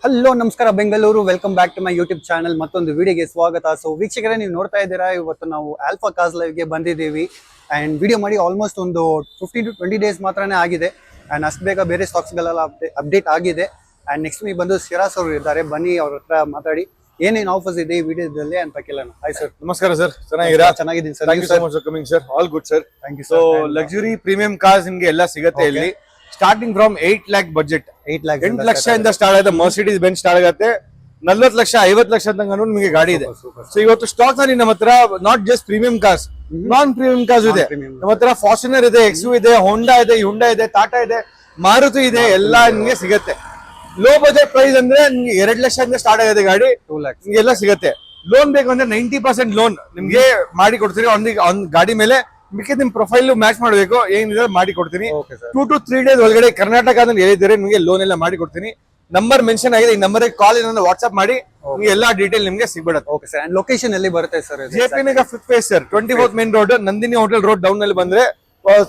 Hello ನಮಸ್ಕಾರ Bengaluru, welcome back to my YouTube channel. ಮತ್ತೊಂದು ವಿಡಿಯೋಗೆ ಸ್ವಾಗತ. ಸೊ ವೀಕ್ಷಕರೇ, ನೀವು ನೋಡ್ತಾ ಇದ್ದೀರಾ, ಇವತ್ತು ನಾವು ಆಲ್ಫಾ ಕಾರ್ಸ್ ಲೈವ್ಗೆ ಬಂದಿದ್ದೀವಿ. ಆ್ಯಂಡ್ ವಿಡಿಯೋ ಮಾಡಿ ಆಲ್ಮೋಸ್ಟ್ ಒಂದು 15 to 20 ಡೇಸ್ ಮಾತ್ರನೇ ಆಗಿದೆ. ಆ್ಯಂಡ್ ಅಷ್ಟು ಬೇಗ ಬೇರೆ ಸ್ಟಾಕ್ಸ್ಗಳೆಲ್ಲ ಅಪ್ಡೇಟ್ ಆಗಿದೆ. ಆ್ಯಂಡ್ ನೆಕ್ಸ್ಟ್ ಬಂದು ಶಿರಾಸ್ ಅವರು ಇದ್ದಾರೆ, ಬನ್ನಿ ಅವ್ರ ಹತ್ರ ಮಾತಾಡಿ ಏನೇನು ಆಫರ್ಸ್ ಇದೆ ಈ ವಿಡಿಯೋದಲ್ಲಿ ಅಂತ ಕೇಳೋಣ. Hi sir. ನಮಸ್ಕಾರ ಸರ್, ಚೆನ್ನಾಗಿದ್ದೀರಾ? ಚೆನ್ನಾಗಿದ್ದೀನಿ sir. Thank you so much for coming sir. All good sir. Thank you. So luxury premium cars ನಿಮ್ಗೆ ಎಲ್ಲ ಸಿಗುತ್ತೆ ಇಲ್ಲಿ. ಸ್ಟಾರ್ಟಿಂಗ್ ಫ್ರಮ್ 8 lakh ಬಜೆಟ್, 8 ಲಕ್ಷದಿಂದ ಸ್ಟಾರ್ಟ್ ಆಗುತ್ತೆ. ಮರ್ಸಿಡೀಸ್ ಬೆಂಚ್ ಸ್ಟಾರ್ಟ್ ಆಗುತ್ತೆ 40 ಲಕ್ಷ 50 ಲಕ್ಷ ತನಕ ನಿಮಗೆ ಗಾಡಿ ಇದೆ. ಸೊ ಇವತ್ತು ಸ್ಟಾಕ್ ಅಲ್ಲಿ ನಮ್ಮ ಹತ್ರ not just premium cars, non premium cars ಇದೆ ನಮ್ಮ ಹತ್ರ. ಫಾರ್ಚುನರ್ ಇದೆ, ಎಕ್ಸು ಇದೆ, ಹೋಂಡಾ ಇದೆ, ಹುಂಡಾ ಇದೆ, ಟಾಟಾ ಇದೆ, ಮಾರುತಿ ಇದೆ, ಎಲ್ಲ ನಿಮಗೆ ಸಿಗುತ್ತೆ. ಲೋ ಬಜೆಟ್ ಪ್ರೈಸ್ ಅಂದ್ರೆ ನಿಮ್ಗೆ 2 ಲಕ್ಷದಿಂದ ಸ್ಟಾರ್ಟ್ ಆಗುತ್ತೆ ಗಾಡಿ, 2 lakhs ನಿಮ್ಗೆ ಎಲ್ಲ ಸಿಗುತ್ತೆ. ಲೋನ್ ಬೇಕು ಅಂದ್ರೆ 90% ಲೋನ್ ನಿಮ್ಗೆ ಮಾಡಿ ಕೊಡ್ತೀನಿ. ಒಂದು ಗಾಡಿ ಮೇಲೆ ಮಿಕ್ಕಿ ನಿಮ್ ಪ್ರೊಫೈಲ್ ಮ್ಯಾಚ್ ಮಾಡಬೇಕು, ಏನಿದೆ ಮಾಡಿ ಕೊಡ್ತೀನಿ. 2 to 3 days ಒಳಗಡೆ ಕರ್ನಾಟಕದಲ್ಲಿ ಹೇಳಿದ್ರೆ ನಿಮಗೆ ಲೋನ್ ಎಲ್ಲ ಮಾಡಿ ಕೊಡ್ತೀನಿ. ನಂಬರ್ ಮೆನ್ಷನ್ ಆಗಿದೆ, ಈ ನಂಬರ್ ಕಾಲ್ ಇಲ್ಲ ವಾಟ್ಸ್ಆಪ್ ಮಾಡಿ, ನಿಮ್ಗೆ ಎಲ್ಲಾ ಡೀಟೇಲ್ ನಿಮ್ಗೆ ಸಿಗ್ಬಿಡುತ್ತೆ. Okay sir. ಅಂಡ್ ಲೊಕೇಶನ್ ಎಲ್ಲಿ ಬರುತ್ತೆ sir? JP Nagar 5th phase sir, 24th main road, Nandini hotel road down ಅಲ್ಲಿ ಬಂದ್ರೆ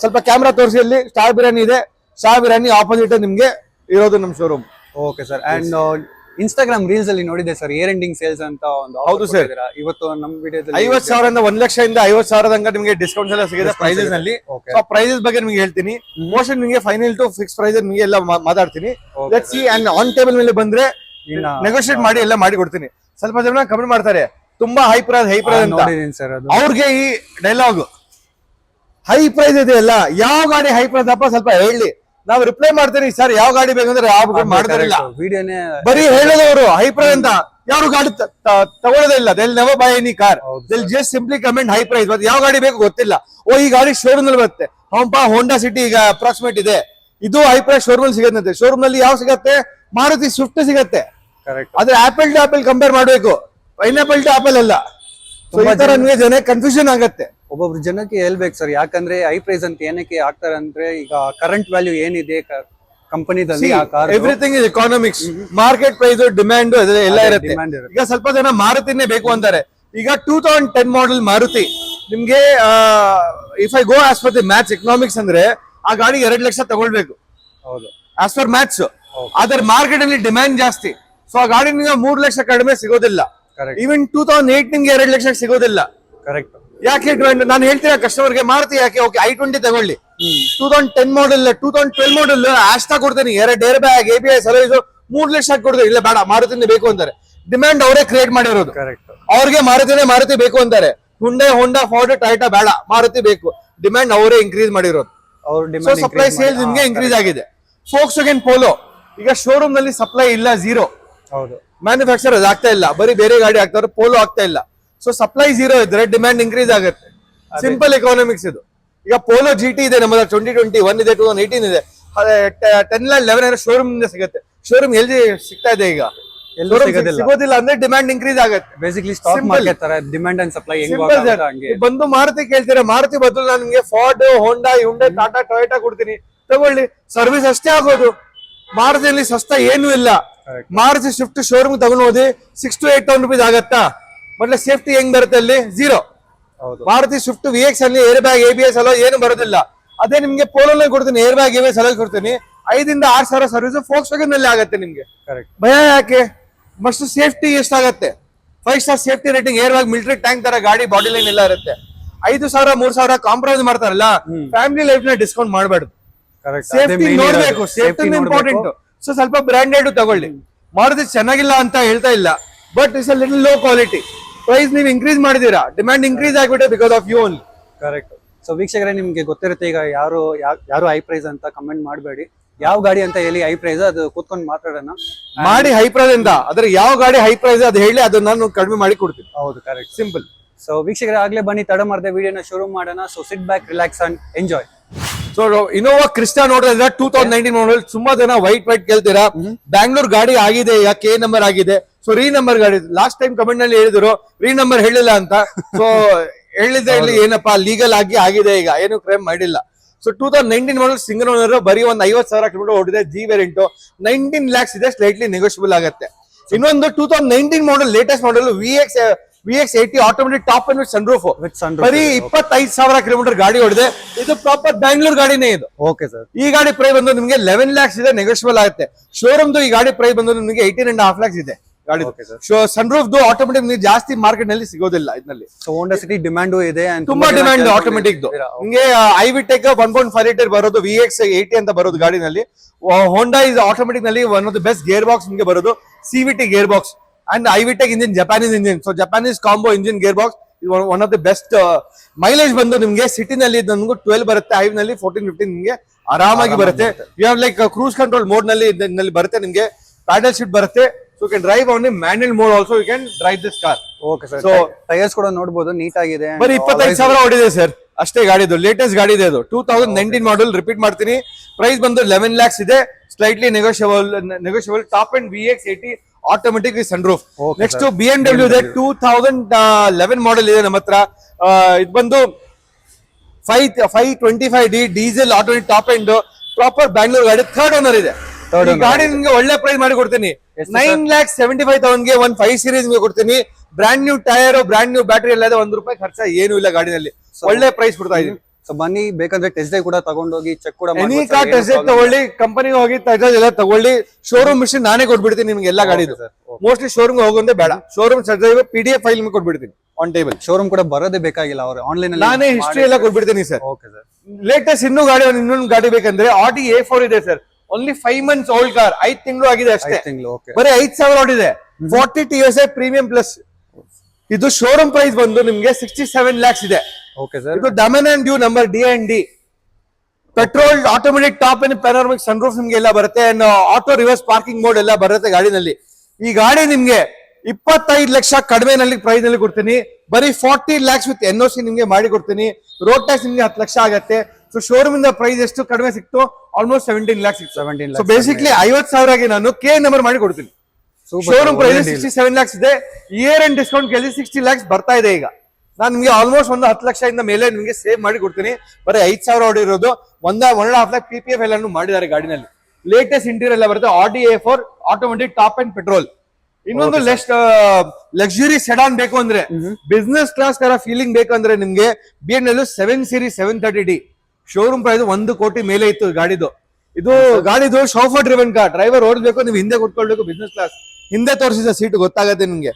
ಸ್ವಲ್ಪ ಕ್ಯಾಮ್ರಾ ತೋರಿಸಿ. ಅಲ್ಲಿ ಸ್ಟಾರ್ ಬಿರಿಯಾನಿ ಇದೆ, ಸ್ಟಾರ್ ಬಿರಿಯಾನಿ ಆಪೋಸಿಟ್ ನಿಮ್ಗೆ ಇರೋದು ನಮ್ showroom. Okay sir. And Instagram reels ಅಲ್ಲಿ ನೋಡಿದೆ ಸರ್, ಇಯರ್ ಎಂಡಿಂಗ್ ಸೇಲ್ಸ್ ಅಂತ ಒಂದು. ಹೌದು ಸರ್. ಇವತ್ತು ನಮ್ಮ ವಿಡಿಯೋದಲ್ಲಿ 50,000 1 ಲಕ್ಷದಿಂದ 50,000 ತನಕ ನಿಮಗೆ ಡಿಸ್ಕೌಂಟ್ಸ್ ಎಲ್ಲ ಸಿಗುತ್ತೆ ಪ್ರೈಸಸ್ ನಲ್ಲಿ. ಸೊ ಪ್ರೈಸಸ್ ಬಗ್ಗೆ ನಿಮಗೆ ಹೇಳ್ತೀನಿ. ಮೋಸ್ಟ್ಲಿ ನಿಮಗೆ ಫೈನಲ್ ಟು ಫಿಕ್ಸ್ ಪ್ರೈಸ್ ನಿಮಗೆ ಎಲ್ಲ ಮಾತಾಡ್ತೀನಿ. Let's see. And on table ಮೇಲೆ ಬಂದ್ರೆ ನೆಗೋಷಿಯೇಟ್ ಮಾಡಿ ಎಲ್ಲ ಮಾಡಿ ಕೊಡ್ತೀನಿ. ಸ್ವಲ್ಪ ಜನ ಕಮೆಂಟ್ ಮಾಡ್ತಾರೆ ತುಂಬಾ ಹೈ ಪ್ರೈಸ್ ಅಂತ. ಅವ್ರಿಗೆ ಈ ಡೈಲಾಗ್, ಹೈ ಪ್ರೈಸ್ ಇದೆ ಅಲ್ಲ, ಯಾವ ಗಾಡಿ ಹೈ ಪ್ರೈಸ್ ಅಪ್ಪ ಸ್ವಲ್ಪ ಹೇಳಿ, ನಾವು ರಿಪ್ಲೈ ಮಾಡ್ತೀನಿ. ಸರ್ ಯಾವ ಗಾಡಿ ಬೇಕಂದ್ರೆ ಯಾವ ಮಾಡ್ತಾರಿಲ್ಲ, ಬರೀ ಹೇಳೋದವರು ಹೈ ಪ್ರೈಸ್ ಅಂತ. ಯಾರು ಗಾಡಿ ತಗೊಳ್ಳೋದೇ ಇಲ್ಲ. They'll never buy any car, they'll just simply comment high price. ಮತ್ತೆ ಯಾವ ಗಾಡಿ ಬೇಕು ಗೊತ್ತಿಲ್ಲ, ಓ ಈ ಗಾಡಿ ಶೋರೂಮ್ ನಲ್ಲಿ ಬರುತ್ತೆ. ಹೋಂಡಾ ಸಿಟಿ ಈಗ ಅಪ್ರಾಕ್ಸಿಮೇಟ್ ಇದೆ, ಇದು ಹೈ ಪ್ರೈಸ್ ಶೋರೂಮ್ ಅಲ್ಲಿ ಸಿಗುತ್ತೆ. ಶೋರೂಮ್ ನಲ್ಲಿ ಯಾವ ಸಿಗತ್ತೆ? ಮಾರುತಿ ಸ್ವಿಫ್ಟ್ ಸಿಗತ್ತೆ. ಆದ್ರೆ ಆಪಲ್ ಟು ಆಪಲ್ ಕಂಪೇರ್ ಮಾಡ್ಬೇಕು, ಪೈನಾಪಲ್ ಟು ಆಪಲ್ ಅಲ್ಲ. ಈ ತರ ನಿಮಗೆ ಜನ ಕನ್ಫ್ಯೂಷನ್ ಆಗತ್ತೆ. ಒಬ್ಬೊಬ್ರು ಜನಕ್ಕೆ ಹೇಳ್ಬೇಕು ಸರ್, ಯಾಕಂದ್ರೆ ಹೈ ಪ್ರೈಸ್ ಅಂತ ಏನಕ್ಕೆ ಆಗ್ತಾರೆ ಅಂದ್ರೆ, ಈಗ ಕರೆಂಟ್ ವ್ಯಾಲ್ಯೂ ಏನಿದೆ ಕಂಪನಿದಲ್ಲಿ, everything is economics. Market price, demand ಎಲ್ಲ ಇರುತ್ತೆ. ಈಗ ಸ್ವಲ್ಪ ಜನ ಮಾರುತಿನೇ ಬೇಕು ಅಂತಾರೆ. ಈಗ 2010 ಮಾಡೆಲ್ ಮಾರುತಿ ನಿಮ್ಗೆ if I go as fur the maths economics ಅಂದ್ರೆ ಆ ಗಾಡಿ 2 ಲಕ್ಷ ತಗೊಳ್ಬೇಕು. ಹೌದು, ಆಸ್ ಫರ್ ಮ್ಯಾಥ್ಸ್. ಆದ್ರೆ ಮಾರ್ಕೆಟ್ ಅಲ್ಲಿ ಡಿಮ್ಯಾಂಡ್ ಜಾಸ್ತಿ, ಸೊ ಆ ಗಾಡಿ ನಿಮ್ಗೆ 3 ಲಕ್ಷ ಕಡಿಮೆ ಸಿಗೋದಿಲ್ಲ. ಈವನ್ 2008 ನಿಮ್ಗೆ 2 ಲಕ್ಷ ಸಿಗೋದಿಲ್ಲ. ಕರೆಕ್ಟ್. ಯಾಕೆ ನಾನು ಹೇಳ್ತೀರಾ ಕಸ್ಟಮರ್ಗೆ, ಮಾರುತಿ ಯಾಕೆ? ಓಕೆ, i20 ತಗೊಳ್ಳಿ, 2010 ಮಾಡೆಲ್, 2012 ಮಾಡೆಲ್ ಆಸ್ಟಾ ಕೊಡ್ತೀನಿ, 2 air bag, ABS service, 3 lakh ಕೊಡ್ತೀನಿ. ಇಲ್ಲ ಬೇಡ, ಮಾರುತಿನೇ ಬೇಕು ಅಂತಾರೆ. ಡಿಮ್ಯಾಂಡ್ ಅವರೇ ಕ್ರಿಯೇಟ್ ಮಾಡಿರೋದು. ಅವ್ರಿಗೆ ಮಾರುತಿನೇ ಬೇಕು ಅಂತಾರೆ. ಹುಂಡೈ, ಹೋಂಡಾ, ಫೋರ್ಡ್, ಟಾಟಾ ಬೇಡ, ಮಾರುತಿ ಬೇಕು. ಡಿಮ್ಯಾಂಡ್ ಅವರೇ ಇನ್ಕ್ರೀಸ್ ಮಾಡಿರೋದು. ಸಪ್ಲೈ ಸೇಲ್ಸ್ ನಿಮ್ಗೆ ಇನ್ಕ್ರೀಸ್ ಆಗಿದೆ. ಫೋಕ್ಸ್ವ್ಯಾಗನ್ ಪೋಲೋ ಈಗ ಶೋರೂಮ್ ನಲ್ಲಿ ಸಪ್ಲೈ ಇಲ್ಲ, ಝೀರೋ. ಹೌದು, ಮ್ಯಾನುಫ್ಯಾಕ್ಚರ್ ಆಗ್ತಾ ಇಲ್ಲ, ಬರೀ ಬೇರೆ ಗಾಡಿ ಆಗ್ತಾರೆ, ಪೋಲೋ ಆಗ್ತಾ ಇಲ್ಲ. ಸೊ ಸಪ್ಲೈ ಝೀರೋ ಇದ್ರೆ ಡಿಮ್ಯಾಂಡ್ ಇನ್ಕ್ರೀಸ್ ಆಗುತ್ತೆ. ಸಿಂಪಲ್ ಎಕಾನಮಿಕ್ಸ್ ಇದು. ಈಗ ಪೋಲೋ GT ಇದೆ ನಮ್ಮ 2021 ಇದೆ, 2018 ಇದೆ. 10 lakh 11 ಶೋರೂಮ್ ಸಿಗುತ್ತೆ. ಶೋರೂಮ್ ಎಲ್ಲಿ ಸಿಗ್ತಾ ಇದೆ? ಈಗ ಸಿಗೋದಿಲ್ಲ ಅಂದ್ರೆ ಡಿಮ್ಯಾಂಡ್ ಇನ್ಕ್ರೀಸ್ ಆಗುತ್ತೆ. ಬೇಸಿಕಲಿ ಸ್ಟಾಕ್ ಮಾರ್ಕೆಟ್ ತರ ಡಿಮ್ಯಾಂಡ್ ಅಂಡ್ ಸಪ್ಲೈ ಬಂದು ಮಾರುತಿ ಕೇಳ್ತೀರಾ, ಮಾರುತಿ ಬದಲು ನಾನು ನಿಮಗೆ ಫೋರ್ಡ್, ಹೋಂಡಾ, ಹುಂಡೈ, ಟಾಟಾ, ಟೊಯೋಟಾ ಕೊಡ್ತೀನಿ, ತಗೊಳ್ಳಿ. ಸರ್ವಿಸ್ ಅಷ್ಟೇ ಆಗೋದು. ಮಾರುತಿಯಲ್ಲಿ ಸಸ್ತಾ ಏನು ಇಲ್ಲ. ಮಾರುತಿ ಸ್ವಿಫ್ಟ್ ಶೋರೂಮ್ ತಗೊಂಡು ಹೋದಿ 6 to 8 thousand rupees ಆಗತ್ತಾ? ಮತ್ತೆ ಸೇಫ್ಟಿ ಹೆಂಗ್ ಬರುತ್ತೆ ಅಲ್ಲಿ? ಝೀರೋ. ಮಾರುತಿ ಸ್ವಿಫ್ಟ್ VX ಅಲ್ಲಿ ಏರ್ ಬ್ಯಾಗ್, ABS ಅಲ್ಲ ಏನು ಬರೋದಿಲ್ಲ. ಅದೇ ನಿಮ್ಗೆ ಪೋಲೋನಲ್ಲಿ ಕೊಡ್ತೀನಿ, ಏರ್ ಬ್ಯಾಗ್, ABS ಎಲ್ಲ ಕೊಡ್ತೀನಿ. 5 ಇಂದ 6 ಸಾವಿರ ಸರ್ವಿಸ್ ಫೋಕ್ಸ್ವ್ಯಾಗನ್ ನಲ್ಲಿ ಆಗುತ್ತೆ ನಿಮ್ಗೆ. ಭಯ ಯಾಕೆ? ಮಸ್ಟ್ ಸೇಫ್ಟಿ ಎಷ್ಟಾಗತ್ತೆ? 5 star safety rating, air bag, military tank ತರ ಗಾಡಿ, ಬಾಡಿ ಲೈನ್ ಎಲ್ಲ ಇರುತ್ತೆ. 5,000 3,000 ಕಾಂಪ್ರಮೈಸ್ ಮಾಡ್ತಾರಲ್ಲ, ಫ್ಯಾಮಿಲಿ ಲೈಫ್ ನ ಡಿಸ್ಕೌಂಟ್ ಮಾಡಬಾರ್ದು. ಸೇಫ್ಟಿ ನೋಡ್ಬೇಕು, ಸೇಫ್ಟಿ ಇಂಪಾರ್ಟೆಂಟ್. ಸೊ ಸ್ವಲ್ಪ ಬ್ರಾಂಡೆಡ್ ತಗೊಳ್ಳಿ. ಮಾರುತಿ ಚೆನ್ನಾಗಿಲ್ಲ ಅಂತ ಹೇಳ್ತಾ ಇಲ್ಲ, but it's a little low quality. Price ನೀವು ಇನ್ಕ್ರೀಸ್ ಮಾಡಿದೀರಾ, ಡಿಮ್ಯಾಂಡ್ ಇನ್ಕ್ರೀಸ್ ಆಗಿಬಿಟ್ಟೆ because of you only. Correct. So ವೀಕ್ಷಕರೇ, ನಿಮ್ಗೆ ಗೊತ್ತಿರುತ್ತೆ, ಈಗ ಯಾರು ಹೈ ಪ್ರೈಸ್ ಅಂತ ಕಮೆಂಟ್ ಮಾಡಬೇಡಿ. ಯಾವ ಗಾಡಿ ಅಂತ ಹೇಳಿ ಹೈ ಪ್ರೈಸ್, ಅದು ಕೂತ್ಕೊಂಡು ಮಾತಾಡೋಣ. ಮಾಡಿ ಹೈ ಪ್ರೈಸ್ ಅಂತ, ಆದ್ರೆ ಯಾವ ಗಾಡಿ ಹೈ ಪ್ರೈಸ್ ಅದು ಹೇಳಿ, ಅದನ್ನ ನಾನು ಕಡಿಮೆ ಮಾಡಿ ಕೊಡ್ತೀನಿ. ಹೌದು, ಕರೆಕ್ಟ್, ಸಿಂಪಲ್. ಸೊ ವೀಕ್ಷಕರೇ, ಆಗ್ಲೇ ಬನ್ನಿ, ತಡ ಮಾಡದೆ ವಿಡಿಯೋನ ಶುರು ಮಾಡೋಣ. So sit back, relax and enjoy. So Innova Crysta ನೋಡಿದ್ರೆ 2019 ಮಾಡೆಲ್. ತುಂಬಾ ಜನ ವೈಟ್ ಕೇಳ್ತೀರಾ. ಬ್ಯಾಂಗ್ಳೂರ್ ಗಾಡಿ ಆಗಿದೆ, ಈಗ K ನಂಬರ್ ಆಗಿದೆ. ಸೊ ನಂಬರ್ ಗಾಡಿ ಲಾಸ್ಟ್ ಟೈಮ್ ಕಮೆಂಟ್ ನಲ್ಲಿ ಹೇಳಿದ್ರು, ನಂಬರ್ ಹೇಳಿಲ್ಲ ಅಂತ. ಸೊ ಹೇಳಿದ್ರೆ ಇಲ್ಲಿ ಏನಪ್ಪಾ, ಲೀಗಲ್ ಆಗಿದೆ, ಈಗ ಏನು ಕ್ರೈಮ್ ಮಾಡಿಲ್ಲ. ಸೊ 2019 ಮಾಡೆಲ್ ಸಿಂಗಲ್ ಓನರ್, ಬರೀ ಒಂದು 50,000 ಕಿಲೋಮೀಟರ್ ಓಡಿದೆ. G ವೇರಿಯಂಟ್ 19 lakhs ಇದೆ, ಸ್ಲೈಟ್ಲಿ ನೆಗೋಷಿಯಬಲ್ ಆಗುತ್ತೆ. ಇನ್ನೊಂದು 2019 model latest model VX80 automatic top end sun roof with sun ಬರೀ 25,000 ಕಿಲೋಮೀಟರ್ ಗಾಡಿ ಹೊಡೆದೆ. ಇದು ಪ್ರಾಪರ್ ಬ್ಯಾಂಗ್ಳೂರ್ ಗಾಡಿನೇ ಇದು. Okay sir. ಈ ಗಾಡಿ ಪ್ರೈಸ್ ಬಂದು ನಿಮಗೆ 11 lakhs ಇದೆ, ನೆಗೋಷಿಯಬಲ್ ಆಗುತ್ತೆ. ಶೋರೂಮ್ದು ಈ ಗಾಡಿ ಪ್ರೈಸ್ ಬಂದು ನಿಮಗೆ 18.5 lakhs ಇದೆ ಗಾಡಿ. ಸನ್ ರೂಫ್ ಆಟೋಮೆಟಿಕ್ ಜಾಸ್ತಿ ಮಾರ್ಕೆಟ್ ನಲ್ಲಿ ಸಿಗೋದಿಲ್ಲ ಇದರಲ್ಲಿ. ಸೊ ಹೋಂಡಾ ಸಿಟಿ ಡಿಮ್ಯಾಂಡು ಇದೆ, ತುಂಬಾ ಡಿಮ್ಯಾಂಡ್ ಆಟೋಮೆಟಿಕ್. ನಿಮಗೆ ಐವಿಟೆಕ್ 1.5 ಲೀಟರ್ ಬರೋದು, VX80 ಅಂತ ಬರೋದು ಗಾಡಿನಲ್ಲಿ. ಹೋಂಡಾ ಇಸ್ ಆಟೋಮೆಟಿಕ್ ನಲ್ಲಿ one of the best gear box ನಿಮಗೆ ಬರೋದು, CVT gear box and iVTEC engine, Japanese engine. So Japanese combo engine gear box one of the best. Mileage ಬಂದು ನಿಮಗೆ city ನಲ್ಲಿ ನಮ್ಗೆ 12 ಬರುತ್ತೆ, ಹೈವ್ ನಲ್ಲಿ 14-15 ನಿಮಗೆ ಆರಾಮಾಗಿ ಬರುತ್ತೆ. You have like cruise control mode ನಲ್ಲಿ ಬರುತ್ತೆ, ನಿಮಗೆ ಪ್ಯಾಡಲ್ ಶೀಟ್ ಬರುತ್ತೆ. So you can drive on a manual mode also, you can drive this car. Okay sir. So tyres ಕೂಡ ನೋಡಬಹುದು, ನೀಟ್ ಆಗಿದೆ. ಬರೀ 25,000 ಹೊಡಿದೆ ಸರ್ ಅಷ್ಟೇ ಗಾಡಿದು. ಲೇಟೆಸ್ಟ್ ಗಾಡಿ ಇದೆ ಅದು, 2019 ಮಾಡಲ್. ರಿಪೀಟ್ ಮಾಡ್ತೀನಿ, ಪ್ರೈಸ್ ಬಂದು 11 lakhs ಇದೆ, slightly negotiable. Top end VX80 automatic with sun roof. Next BMW ಇದೆ, 2011 ಮಾಡಲ್ ಇದೆ ನಮ್ಮ ಹತ್ರ. ಇದು ಬಂದು 525D diesel automatic top and proper Bangalore ಗಾಡಿ, ಥರ್ಡ್ ಓನರ್ ಇದೆ. ಈ ಗಾಡಿ ನಿಮ್ಗೆ ಒಳ್ಳೆ ಪ್ರೈಸ್ ಮಾಡಿ ಕೊಡ್ತೀನಿ. 9,75,000 ಒಂದು 5 ಸೀರೀಸ್ ಕೊಡ್ತೀನಿ. Brand new tyre, brand new battery ಎಲ್ಲ ಇದೆ, ₹1 ಖರ್ಚ ಏನು ಇಲ್ಲ ಗಾಡಿನಲ್ಲಿ. ಒಳ್ಳೆ ಪ್ರೈಸ್ ಕೊಡ್ತಾ ಇದೀನಿ. ಸೊ ಬನ್ನಿ, ಬೇಕಂದ್ರೆ ಟೆಸ್ಟ್ ಡ್ರೈವ್ ಕೂಡ ತಗೊಂಡೋಗಿ ಚೆಕ್ ಕೂಡ ಎನಿ ಕಾರ್ ಟೆಸ್ಟ್ ಡ್ರೈವ್ ತಗೊಳ್ಳಿ, ಕಂಪನಿಗೆ ಹೋಗಿ ಟೆಸ್ಟ್ ಡ್ರೈವ್ ಎಲ್ಲ ತಗೊಳ್ಳಿ. ಶೋರೂಮ್ ಮಿಷನ್ ನಾನೇ ಕೊಟ್ಬಿಡ್ತೀನಿ ನಿಮ್ಗೆ ಎಲ್ಲ ಗಾಡಿದು. ಮೋಸ್ಟ್ಲಿ ಶೋರೂಮ್ ಹೋಗೋದೇ ಬೇಡ, showroom test drive PDF file ನಿಮ್ಗೆ ಕೊಟ್ಬಿಡ್ತೀನಿ ಆನ್ ಟೇಬಲ್. ಶೋರೂಮ್ ಕೂಡ ಬರೋದೇ ಬೇಕಾಗಿಲ್ಲ, ಅವರು ಆನ್ಲೈನ್ ನಾನೇ ಹಿಸ್ಟ್ರಿ ಎಲ್ಲ ಕೊಟ್ಬಿಡ್ತೀನಿ ಸರ್. Okay sir. ಲೇಟೆಸ್ಟ್ ಇನ್ನೊಂದು ಗಾಡಿ ಬೇಕಂದ್ರೆ Audi A4 ಇದೆ ಸರ್. ಓನ್ಲಿ 5 months ಓಲ್ಡ್ ಕಾರ್, 5 ತಿಂಗಳು ಆಗಿದೆ ಅಷ್ಟೇ. ಬರೀ 5,000 ಓಡಿದೆ, 40 TSI ಪ್ರೀಮಿಯಂ ಪ್ಲಸ್. ಇದು ಶೋರೂಮ್ ಪ್ರೈಸ್ ಬಂದು ನಿಮ್ಗೆ 67 lakhs ಇದೆ. Okay sir. ಇದು dominant due number D&D petrol, automatic top and panoramic sun roof ನಿಮ್ಗೆ ಎಲ್ಲ ಬರುತ್ತೆ. ಆಟೋ ರಿವರ್ಸ್ ಪಾರ್ಕಿಂಗ್ ಮೋಡ್ ಎಲ್ಲ ಬರುತ್ತೆ ಗಾಡಿನಲ್ಲಿ. ಈ ಗಾಡಿ ನಿಮ್ಗೆ 25 ಲಕ್ಷ ಕಡಿಮೆನಲ್ಲಿ ಪ್ರೈಸ್ ನಲ್ಲಿ ಕೊಡ್ತೀನಿ. ಬರೀ 40 lakhs ವಿತ್ NOC ನಿಮ್ಗೆ ಮಾಡಿ ಕೊಡ್ತೀನಿ. ರೋಡ್ ಟ್ಯಾಕ್ಸ್ ನಿಮ್ಗೆ 10 ಲಕ್ಷ ಆಗತ್ತೆ. ಸೊ ಶೋರೂಮ್ ಇಂದ ಪ್ರೈಸ್ ಎಷ್ಟು ಕಡಿಮೆ ಸಿಕ್ತು, ಆಲ್ಮೋಸ್ಟ್ 17 lakhs ಸಿಕ್ತು. 17 ಸೊ lakhs. ಬೇಸಿಕ್ಲಿ 50,000ಗೆ ನಾನು K ನಂಬರ್ ಮಾಡಿ ಕೊಡ್ತೀನಿ. ಶೋರೂಮ್ ಪ್ರೈಸ್ 67 lakhs ಇದೆ. ಇಯರ್ ಅಂಡ್ ಡಿಸ್ಕೌಂಟ್ ಕೇಳಿ 60 lakhs ಬರ್ತಾ ಇದೆ ಈಗ. ನಾನು ನಿಮ್ಗೆ ಆಲ್ಮೋಸ್ಟ್ ಒಂದು 10 ಲಕ್ಷದಿಂದ ಮೇಲೆ ನಿಮ್ಗೆ ಸೇವ್ ಮಾಡಿ ಕೊಡ್ತೀನಿ. ಬರೀ 5,000 ಹೊಡಿರೋದು, 1.5 lakh PPF ಎಲ್ಲ ಮಾಡಿದ್ದಾರೆ ಗಾಡಿನಲ್ಲಿ. ಲೇಟೆಸ್ಟ್ ಇಂಟೀರಿಯರ್ ಎಲ್ಲ ಬರುತ್ತೆ. Audi A4 automatic top and petrol. ಇನ್ನೊಂದು ಲಕ್ಸುರಿ ಸೆಡಾನ್ ಬೇಕು ಅಂದ್ರೆ, ಬಿಸ್ನೆಸ್ ಕ್ಲಾಸ್ ತರ ಫೀಲಿಂಗ್ ಬೇಕಂದ್ರೆ ನಿಮ್ಗೆ BMW 7 Series 730D showroom price 1 ಕೋಟಿ ಮೇಲೆ ಇತ್ತು ಗಾಡಿದು. ಇದು ಗಾಡಿದು ಶೋಫರ್ ಡ್ರಿವನ್ ಕಾರ್, ಡ್ರೈವರ್ ಓಡಿಸ್ಬೇಕು, ನೀವು ಹಿಂದೆ ಕೂತ್ಕೊಳ್ಬೇಕು. ಬಿಸ್ನೆಸ್ ಕ್ಲಾಸ್ ಹಿಂದೆ ತೋರಿಸಿದ ಸೀಟ್ ಗೊತ್ತಾಗತ್ತೆ ನಿಮ್ಗೆ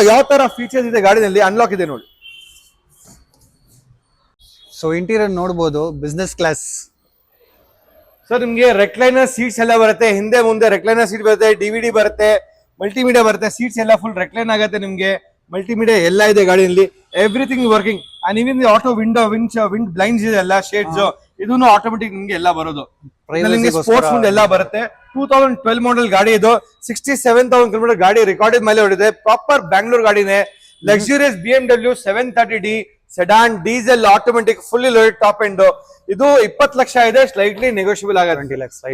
ಯಾವ ತರ ಫೀಚರ್ಸ್ ಇದೆ ಗಾಡಿನಲ್ಲಿ. ಅನ್ಲಾಕ್ ಇದೆ ನೋಡಿ. ಸೊ ಇಂಟೀರಿಯರ್ ನೋಡಬಹುದು, ಬಿಸ್ನೆಸ್ ಕ್ಲಾಸ್ ಸರ್. ನಿಮ್ಗೆ ರೆಕ್ಲೈನರ್ ಸೀಟ್ಸ್ ಎಲ್ಲ ಬರುತ್ತೆ, ಹಿಂದೆ ಮುಂದೆ ರೆಕ್ಲೈನರ್ ಸೀಟ್ ಬರುತ್ತೆ, DVD ಬರುತ್ತೆ, ಮಲ್ಟಿಮೀಡಿಯಾ ಬರುತ್ತೆ. ಸೀಟ್ಸ್ ಎಲ್ಲ ಫುಲ್ ರೆಕ್ಲೈನ್ ಆಗುತ್ತೆ ನಿಮ್ಗೆ. ಮಲ್ಟಿಮೀಡಿಯಾ ಎಲ್ಲ ಇದೆ ಗಾಡಿಯಲ್ಲಿ, everything working. And even auto wind blinds ಇದೆ, ಎಲ್ಲ ಶೇಡ್ಸ್ ಇದನ್ನು ಆಟೋಮೆಟಿಕ್ ನಿಮ್ಗೆ ಎಲ್ಲ ಬರೋದು. ಸ್ಪೋರ್ಟ್ಸ್ ಫುಡ್ ಎಲ್ಲ ಬರುತ್ತೆ. 2012 ಮಾಡಲ್ ಗಾಡಿ ಇದು. 67,000 ಕಿಲೋಮೀಟರ್ ಗಾಡಿ ರೆಕಾರ್ಡೆಡ್ ಮೇಲೆ ಹೊಡಿದೆ. ಪ್ರಾಪರ್ ಬ್ಯಾಂಗ್ಳೂರ್ ಗಾಡಿನೇ. Luxurious BMW 730D sedan diesel automatic fully loaded top end. ಇದು 20 ಲಕ್ಷ ಇದೆ, ಸ್ಲೈಟ್ಲಿ ನೆಗೋಷಿಯಬಲ್ ಆಗುತ್ತೆ.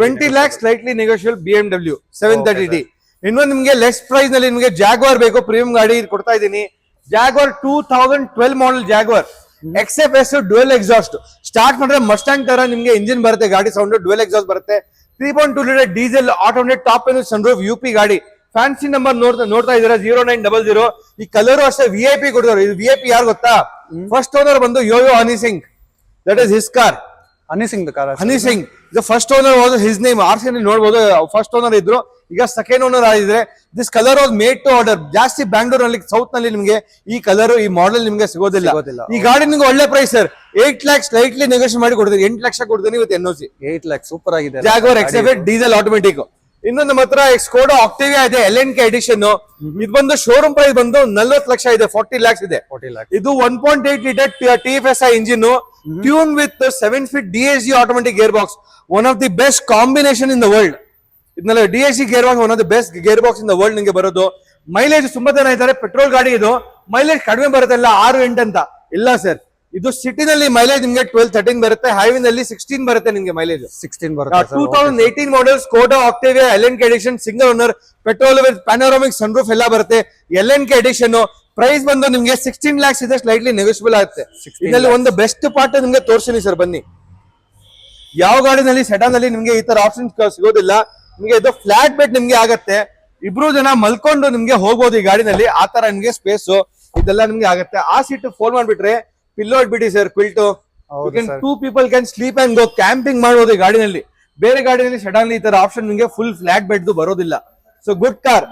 20 lakhs slightly negotiable BMW 730D. ಇನ್ನೊಂದು ನಿಮ್ಗೆ ಲೆಸ್ ಪ್ರೈಸ್ ನಲ್ಲಿ ನಿಮ್ಗೆ ಜಾಗ್ವಾರ್ ಬೇಕು, ಪ್ರೀಮಿಯಂ ಗಾಡಿ ಕೊಡ್ತಾ ಇದ್ದೀನಿ. Jaguar 2012 model Jaguar XFS dual exhaust. Start ಮಾಡಿದ್ರೆ ಮಸ್ಟಾಂಗ್ ತರ ನಿಮ್ಗೆ ಇಂಜಿನ್ ಬರುತ್ತೆ, ಗಾಡಿ ಸೌಂಡ್ ಡ್ಯುಯಲ್ ಎಕ್ಸಾಸ್ಟ್ ಬರುತ್ತೆ. 3.2 litre diesel automatic top end sun roof UP ಗಾಡಿ. ಫ್ಯಾನ್ಸಿ ನಂಬರ್ ನೋಡ್ತಾ ಇದ್ದೀರಾ 0900. ಈ ಕಲರ್ ಅಷ್ಟೇ VIP ಕೊಡ್ತಾರೆ. ಇದು VIP ಯಾರು ಗೊತ್ತಾ? ಫಸ್ಟ್ ಓನರ್ ಬಂದು yo yo Honey Singh, that is his car. Honey Singh Honey Singh the first owner was his name. RC ನೋಡಬಹುದು, ಫಸ್ಟ್ ಓನರ್ ಇದ್ರು, ಈಗ ಸೆಕೆಂಡ್ ಓನರ್ ಆಗಿದ್ರೆ. This colour was made to order. ಜಾಸ್ತಿ ಬ್ಯಾಂಗ್ಳೂರ್ ನಲ್ಲಿ, ಸೌತ್ ನಲ್ಲಿ ನಿಮ್ಗೆ ಈ ಕಲರ್, ಈ ಮಾಡೆಲ್ ನಿಮ್ಗೆ ಸಿಗೋದಿಲ್ಲ. ಈ ಗಾಡಿ ನಿಮ್ಗೆ ಒಳ್ಳೆ price sir. 8 lakhs slightly negotiate ಮಾಡಿ ಕೊಡ್ತೀನಿ. 8 ಲಕ್ಷ ಕೊಡ್ತೀನಿ ವಿತ್ NOC. 8 lakhs ಸೂಪರ್ ಆಗಿದೆ. Jaguar XF diesel automatic. ಇನ್ನೊಂದು ನಮ್ಮ ಹತ್ರ ಸ್ಕೋಡಾ ಆಕ್ಟಿವಿಯಾ ಇದೆ, LNK ಎಡಿಷನ್. ಇದು ಬಂದು ಶೋರೂಮ್ ಪ್ರೈಸ್ ಬಂದು 40 ಲಕ್ಷ ಇದೆ, 40 lakhs ಇದೆ. 40 lakhs. ಇದು 1.8 litre TFSI engine, tune with 7 feet DSG automatic gear box. One of the best combination in the world. ಇದನ್ನೆಲ್ಲ DSG gear box, one of the best gear box in the world ನಿಮಗೆ ಬರೋದು. Mileage ತುಂಬಾ ಜನ ಇದ್ದಾರೆ, petrol ಗಾಡಿ ಇದು mileage ಕಡಿಮೆ ಬರುತ್ತೆ, ಇಲ್ಲ 6-8 ಅಂತ. ಇಲ್ಲ ಸರ್, ಇದು ಸಿಟಿನಲ್ಲಿ ಮೈಲೇಜ್ ನಿಮ್ಗೆ 12-13 ಬರುತ್ತೆ, ಹೈವೇನಲ್ಲಿ 16 ಬರುತ್ತೆ ನಿಮ್ಗೆ ಮೈಲೇಜ್. 16 ಬರುತ್ತೆ. 2018 model Skoda Octavia LNK edition single owner, petrol with panoramic sun roof ಎಲ್ಲ ಬರುತ್ತೆ. LNK ಎಡಿಷನ್ ಪ್ರೈಸ್ ಬಂದು ನಿಮ್ಗೆ 16 lakhs ಇದೆ, ಸ್ಲೈಟ್ಲಿ ನೆಗೋಷಿಯಬಲ್ ಆಗುತ್ತೆ. ಇದರಲ್ಲಿ ಒಂದು ಬೆಸ್ಟ್ ಪಾರ್ಟ್ ನಿಮ್ಗೆ ತೋರಿಸ್ತೀನಿ ಸರ್, ಬನ್ನಿ. ಯಾವ ಗಾಡಿನಲ್ಲಿ ಸೆಡಾನ್ ಅಲ್ಲಿ ನಿಮ್ಗೆ ಈ ತರ ಆಪ್ಷನ್ ಸಿಗೋದಿಲ್ಲ ನಿಮ್ಗೆ. ಇದು ಫ್ಲಾಟ್ ಬೆಡ್ ನಿಮ್ಗೆ ಆಗತ್ತೆ, 2 ಜನ ಮಲ್ಕೊಂಡು ನಿಮ್ಗೆ ಹೋಗ್ಬೋದು ಈ ಗಾಡಿನಲ್ಲಿ. ಆ ತರ ನಿಮ್ಗೆ ಸ್ಪೇಸ್. ಇದೆಲ್ಲ ನಿಮ್ಗೆ ಆಗುತ್ತೆ. ಆ ಸೀಟ್ ಫೋಲ್ಡ್ ಮಾಡ್ಬಿಟ್ರೆ ಪಿಲ್ಲೋ ಇಟ್ಬಿಡಿ sir, quilt. Two people can sleep and go, camping ಮಾಡಬಹುದು ಈ ಗಾಡಿನಲ್ಲಿ. ಬೇರೆ ಗಾಡಿನಲ್ಲಿ ಸಡನ್ಲಿ ಈ ತರ ಆಪ್ಷನ್ ನಿಮಗೆ ಫುಲ್ ಫ್ಲಾಟ್ ಬೆಡ್ ಬರೋದಿಲ್ಲ. ಸೊ ಗುಡ್ ಕಾರ್,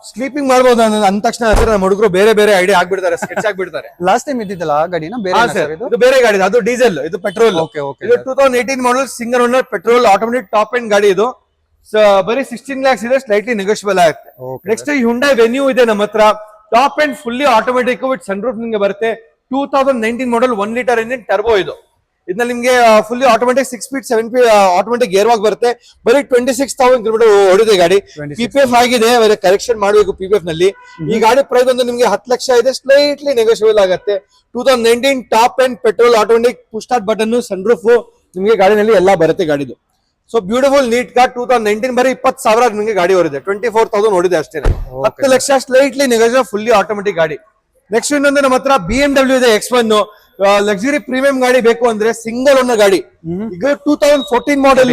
ಸ್ಲೀಪಿಂಗ್ ಮಾಡಬಹುದು ಅಂದ ತಕ್ಷಣ ನಮ್ಮ ಹುಡುಗರು ಬೇರೆ ಬೇರೆ ಐಡಿಯಾ ಆಗ್ಬಿಡ್ತಾರೆ, ಸ್ಕೆಚ್ ಆಗ್ಬಿಡ್ತಾರೆ. ಲಾಸ್ಟ್ ಟೈಮ್ ಇದ್ದಿದ್ದಲ್ಲ ಆ ಗಾಡಿನ ಬೇರೆ ಇದು ಬೇರೆ ಗಾಡಿ, ಅದು ಡೀಸೆಲ್, ಇದು ಪೆಟ್ರೋಲ್. ಇದು 2018 model single owner petrol automatic top end ಗಾಡಿ ಇದು. ಸೊ ಬರೀ 16 lakhs ಇದೆ, ಸ್ಲೈಟ್ಲಿ ನೆಗೋಷಿಯಬಲ್ ಆಗುತ್ತೆ. ನೆಕ್ಸ್ಟ್ ಹ್ಯುಂಡೈ ವೆನ್ಯೂ ಇದೆ ನಮ್ಮ ಹತ್ರ, top end fully automatic with sunroof ನಿಮಗೆ ಬರುತ್ತೆ. 2019 ಮಾಡಲ್ 1 ಲೀಟರ್ ಇಂಜಿನ್ ಟರ್ಬೋ ಇದು. ಇದ್ರಲ್ಲಿ ನಿಮ್ಗೆ fully automatic 6 speed 7 speed automatic gear walk ಬರುತ್ತೆ. ಬರೀ 26,000 ಕಿಲೋಮೀಟರ್ ಓಡಿದೆ ಗಾಡಿ. PPF ಆಗಿದೆ, ಕರೆಕ್ಷನ್ ಮಾಡಬೇಕು PPF ನಲ್ಲಿ. ಈ ಗಾಡಿ ಪ್ರೈಸ್ ಒಂದು ನಿಮ್ಗೆ 10 ಲಕ್ಷ ಇದೆ, ಸ್ಲೈಟ್ಲಿ ನೆಗೋಷಿಯಬಲ್ ಆಗುತ್ತೆ. 2019 top and petrol automatic push start button, sunroof ನಿಮ್ಗೆ ಗಾಡಿನಲ್ಲಿ ಎಲ್ಲ ಬರುತ್ತೆ ಗಾಡಿದು. So beautiful neat car. 2019 ಬರೀ 20,000 ನಿಮಗೆ ಗಾಡಿ ಓಡಿದೆ, 24,000 ಓಡಿದೆ ಅಷ್ಟೇ. 10 lakh slightly negotiable, fully automatic ಗಾಡಿ. ನೆಕ್ಸ್ಟ್ ಇನ್ನೊಂದು ನಮ್ಮ ಹತ್ರ BMW ಇದೆ X1, ಲಕ್ಸುರಿ ಪ್ರೀಮಿಯಂ ಗಾಡಿ ಬೇಕು ಅಂದ್ರೆ ಸಿಂಗಲ್ ಓನರ್ ಗಾಡಿ. ಈಗ 2014 ಮಾಡಲ್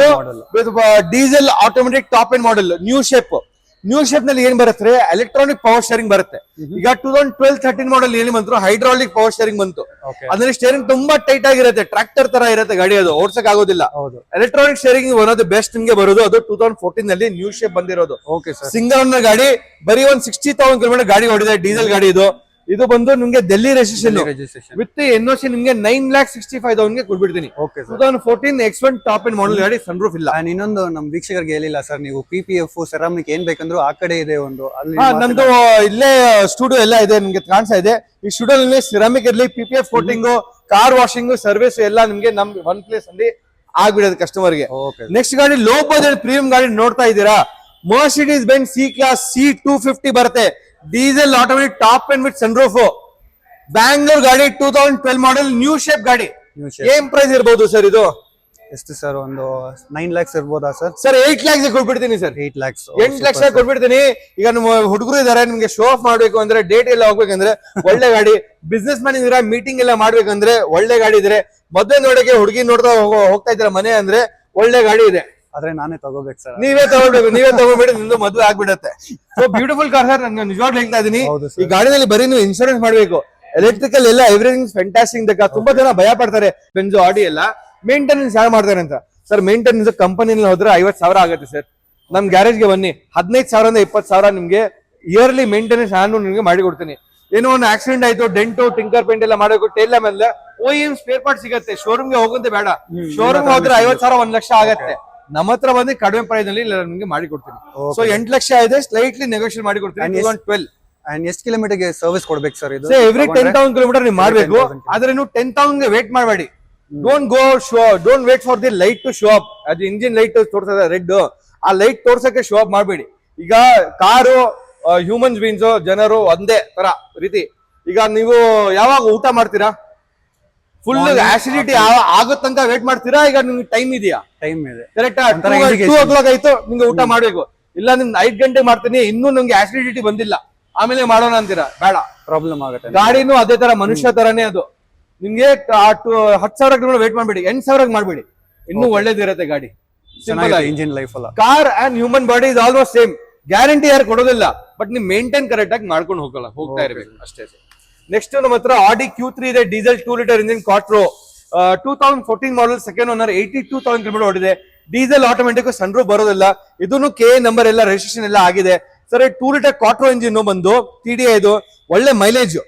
diesel automatic top end model, new shape ನಲ್ಲಿ ಏನ್ ಬರುತ್ತೆ, ಎಲೆಕ್ಟ್ರಾನಿಕ್ ಪವರ್ ಸ್ಟೇರಿಂಗ್ ಬರುತ್ತೆ. ಈಗ 2012-13 ಮಾಡಲ್ ಏನ್ ಬಂತು, ಹೈಡ್ರಾಲಿಕ್ ಪವರ್ ಸ್ಟೇರಿಂಗ್ ಬಂತು. ಅದ್ರಲ್ಲಿ ಸ್ಟೇರಿಂಗ್ ತುಂಬಾ ಟೈಟ್ ಆಗಿರುತ್ತೆ, ಟ್ರಾಕ್ಟರ್ ತರ ಇರುತ್ತೆ ಗಾಡಿ, ಅದು ಓಡ್ಸಕ್ ಆಗೋದಿಲ್ಲ. ಎಲೆಕ್ಟ್ರಾನಿಕ್ ಸ್ಟೇರಿಂಗ್ ಬರೋದು ಬೆಸ್ಟ್ ನಿಮ್ಗೆ ಬರೋದು, ಅದು 2014 ನಲ್ಲಿ ನ್ಯೂ ಶೇಪ್ ಬಂದಿರೋದು. ಸಿಂಗಲ್ ಓನರ್ ಗಾಡಿ, ಬರೀ ಒಂದ್ 60,000 ಕಿಲೋಮೀಟರ್ ಗಾಡಿ ಓಡಿದೆ, ಡೀಸೆಲ್ ಗಾಡಿ ಇದು. ಇದು ಬಂದು ನಿಮ್ಗೆ ಡೆಲ್ಲಿ ರಿಜಿಸ್ಟ್ರೇಷನ್ ವಿತ್ NOC ನಿಮ್ಗೆ 9,65,000 ಕೊಡ್ಬಿಡ್ತೀನಿ. 2014 X1 ಟಾಪ್ ಅಂಡ್ ಮಾಡಲ್ ಗಾಡಿ, ಸನ್ರೂಫ್ ಇಲ್ಲ. ಇನ್ನೊಂದು ನಮ್ ವೀಕ್ಷಕರಿಗೆ ಹೇಳಿಲ್ಲ ಸರ್, ನೀವು PPF ಸೆರಾಮಿಕ್ ಏನ್ ಬೇಕಂದ್ರು ಆ ಕಡೆ ಇದೆ ಒಂದು. ನಮ್ದು ಇಲ್ಲೇ ಸ್ಟುಡಿಯೋ ಎಲ್ಲ ಇದೆ, ನಿಮ್ಗೆ ಕಾಣಿಸ್ತಾ ಇದೆ. ಈ ಸ್ಟುಡಿಯೋ ಸಿರಾಮಿಕ್ ಇರ್ಲಿ, PPF coating, car washing service ಎಲ್ಲ ನಿಮ್ಗೆ ನಮ್ ಒನ್ ಪ್ಲೇಸ್ ಅಲ್ಲಿ ಆಗ್ಬಿಡೋದು ಕಸ್ಟಮರ್ ಗೆ. ನೆಕ್ಸ್ಟ್ ಗಾಡಿ ಲೋ ಬಜೆಟ್ ಪ್ರೀಮಿಯಂ ಗಾಡಿ ನೋಡ್ತಾ ಇದ್ದೀರಾ, Mercedes Benz C class C250 ಬರುತ್ತೆ, diesel automatic top end with sunroof, Bangalore ಗಾಡಿ, 2012 ಮಾಡಲ್ ನ್ಯೂ ಶೇಪ್ ಗಾಡಿ. ಏನ್ ಪ್ರೈಸ್ ಇರಬಹುದು ಸರ್ ಇದು? ಎಷ್ಟು ಸರ್, ಒಂದು 9 lakhs ಇರ್ಬೋದಾ ಸರ್? ಸರ್ 8 lakhs ಕೊಟ್ಬಿಡ್ತೀನಿ ಸರ್. 8 lakhs 8 ಲಕ್ಷ ಕೊಟ್ಬಿಡ್ತೀನಿ. ಈಗ ನಮ್ಮ ಹುಡುಗರು ಇದಾರೆ, ನಿಮ್ಗೆ ಶೋ ಆಫ್ ಮಾಡ್ಬೇಕು ಅಂದ್ರೆ, ಡೇಟ್ ಎಲ್ಲ ಹೋಗ್ಬೇಕಂದ್ರೆ ಒಳ್ಳೆ ಗಾಡಿ, ಬಿಸ್ನೆಸ್ ಮ್ಯಾನ್ ಇದ್ರೆ ಮೀಟಿಂಗ್ ಎಲ್ಲ ಮಾಡ್ಬೇಕಂದ್ರೆ ಒಳ್ಳೆ ಗಾಡಿ ಇದ್ರೆ, ಮದ್ವೆ ನೋಡಕ್ಕೆ ಹುಡುಗಿ ನೋಡ್ತಾ ಹೋಗ್ತಾ ಇದ್ರ ಮನೆ ಅಂದ್ರೆ ಒಳ್ಳೆ ಗಾಡಿ ಇದೆ. ಆದ್ರೆ ನಾನೇ ತಗೋಬೇಕು ಸರ್. ನೀವೇ ತಗೋಬೇಡಿ, ನಿಮ್ದು ಮದ್ವೆ ಆಗ್ಬಿಡತ್ತೆ. ಸೊ ಬ್ಯೂಟಿಫುಲ್ ಕಾರ್ ಸರ್, ನಾನು ನಿಜವಾಗ್ಲೂ ಹೇಳ್ತಾ ಇದೀನಿ. ಈ ಗಾಡಿನಲ್ಲಿ ಬರೀ ನೀವು ಇನ್ಶೂರೆನ್ಸ್ ಮಾಡ್ಬೇಕು, ಎಲೆಕ್ಟ್ರಿಕಲ್ ಎಲ್ಲ ಎವ್ರಿಥಿಂಗ್ ಫ್ಯಾಂಟಾಸ್ಟಿಕ್. ತುಂಬಾ ಜನ ಭಯ ಪಡ್ತಾರೆ ಬೆಂಜು ಆಡಿ ಎಲ್ಲ ಮೇಂಟೆನೆನ್ಸ್ ಯಾರು ಮಾಡ್ತಾರೆ ಅಂತ. ಸರ್ ಮೇಂಟೆನೆನ್ಸ್ ಕಂಪನಿನಲ್ಲಿ ಹೋದ್ರೆ 50,000 ಆಗುತ್ತೆ ಸರ್. ನಮ್ ಗ್ಯಾರೇಜ್ಗೆ ಬನ್ನಿ, 15,000 20,000 ನಿಮ್ಗೆ ಇಯರ್ಲಿ ಮೇಂಟೆನೆನ್ಸ್ ನಾನು ನಿಮ್ಗೆ ಮಾಡಿ ಕೊಡ್ತೀನಿ. ಏನೋ ಒಂದು ಆಕ್ಸಿಡೆಂಟ್ ಆಯ್ತು, ಡೆಂಟು ಟಿಂಕರ್ ಪೇಂಟ್ ಎಲ್ಲ ಮಾಡಬೇಕು, ಟೇಲ್ ಮೇಲೆ OEM ಸ್ಪೇರ್ ಪಾರ್ಟ್ ಸಿಗುತ್ತೆ. ಶೋರೂಮ್ಗೆ ಹೋಗುತ್ತೆ ಬೇಡ, ಶೋರೂಮ್ ಹೋದ್ರೆ 50,000 1 ಲಕ್ಷ ಆಗತ್ತೆ. ನಮ್ಮ ಹತ್ರ ಬಂದು ಕಡಿಮೆ ಪ್ರೈಸ್ ನಲ್ಲಿ ನಿಮ್ಗೆ ಮಾಡಿ ಕೊಡ್ತೀನಿ. ಸೊ 8 ಲಕ್ಷ ಇದೆ, ಸ್ಲೈಟ್ಲಿ ನೆಗೋಷಿಯೇಟ್ ಮಾಡಿ ಕೊಡ್ತೀನಿ. 2012 ಅಂಡ್ ಎಷ್ಟು ಕಿಲೋಮೀಟರ್ಗೆ ಸರ್ವಿಸ್ ಕೊಡ್ಬೇಕು ಸರ್ ಇದು? ಎವ್ರಿ 10,000 ಕಿಲೋಮೀಟರ್ ನೀವು ಮಾಡ್ಬೇಕು. ಆದ್ರೆ ನೀವು 10,000 ಗೆ ವೇಟ್ ಮಾಡಬೇಡಿ. Don't wait for the light to show up. ಅದು ಇಂಜಿನ್ ಲೈಟ್ ತೋರ್ಸದ ರೆಡ್, ಆ ಲೈಟ್ ತೋರ್ಸಕ್ಕೆ ಶೋ ಅಪ್ ಮಾಡಬೇಡಿ. ಈಗ ಕಾರು, ಹ್ಯೂಮನ್ಸ್ ಬೀನ್ಸ್, ಜನರು ಒಂದೇ ತರ ರೀತಿ. ಈಗ ನೀವು ಯಾವಾಗ ಊಟ ಮಾಡ್ತೀರಾ, ಫುಲ್ ಆಸಿಡಿಟಿ ಆಗೋ ತನಕ ವೇಟ್ ಮಾಡ್ತೀರಾ? ಈಗ ನಿಮ್ಗೆ ಟೈಮ್ ಇದೆಯಾ? ಟೈಮ್ ಇದೆ, ಕರೆಕ್ಟ್. 2 o'clock ಆಯ್ತು, ನಿಮ್ಗೆ ಊಟ ಮಾಡ್ಬೇಕು. ಇಲ್ಲ ನಿಮ್ಗೆ 5 ಗಂಟೆ ಮಾಡ್ತೀನಿ, ಇನ್ನೂ ನಿಮ್ಗೆ ಆಸಿಡಿಟಿ ಬಂದಿಲ್ಲ, ಆಮೇಲೆ ಮಾಡೋಣ ಅಂತೀರಾ? ಬೇಡ, ಪ್ರಾಬ್ಲಮ್ ಆಗುತ್ತೆ. ಗಾಡಿನೂ ಅದೇ ತರ, ಮನುಷ್ಯ ತರನೇ ಅದು. ನಿಮ್ಗೆ 10,000 ಕಿಲೋಮೀಟರ್ ವೇಟ್ ಮಾಡ್ಬೇಡಿ, 8,000 ಮಾಡ್ಬೇಡಿ, ಇನ್ನೂ ಒಳ್ಳೇದಿರತ್ತೆ ಗಾಡಿ. ಇಂಜಿನ್ ಲೈಫ್ ಅಲ್ಲ. Car and human body is almost same. Guarantee ಯಾರು ಕೊಡೋದಿಲ್ಲ, ಬಟ್ ನೀವು ಮೇಂಟೈನ್ ಕರೆಕ್ಟ್ ಆಗಿ ಮಾಡ್ಕೊಂಡು ಹೋಗ್ತಾ ಇರ್ಬೇಕು ಅಷ್ಟೇ. ನೆಕ್ಸ್ಟ್ ನಮ್ಮ ಹತ್ರ Audi Q3 ಇದೆ, ಡೀಸೆಲ್ 2 ಲೀಟರ್ ಇಂಜಿನ್, ಕ್ವಾಟ್ರೋ, 2014 ಮಾಡಲ್, ಸೆಕೆಂಡ್ ಓನರ್, 82,000 ಕಿಲೋಮೀಟರ್ ಓಡಿದೆ, ಡೀಸೆಲ್ ಆಟೋಮೆಟಿಕ್, ಸನ್ರೂಫ್ ಬರೋದಿಲ್ಲ. ಇದನ್ನು KA ನಂಬರ್ ಎಲ್ಲ ರಿಜಿಸ್ಟ್ರೇಷನ್ ಎಲ್ಲ ಆಗಿದೆ ಸರ್. 2 ಲೀಟರ್ ಕ್ವಾಟ್ರೋ ಇಂಜಿನ್ ಬಂದು TDI, ಇದು ಒಳ್ಳೆ ಮೈಲೇಜ್.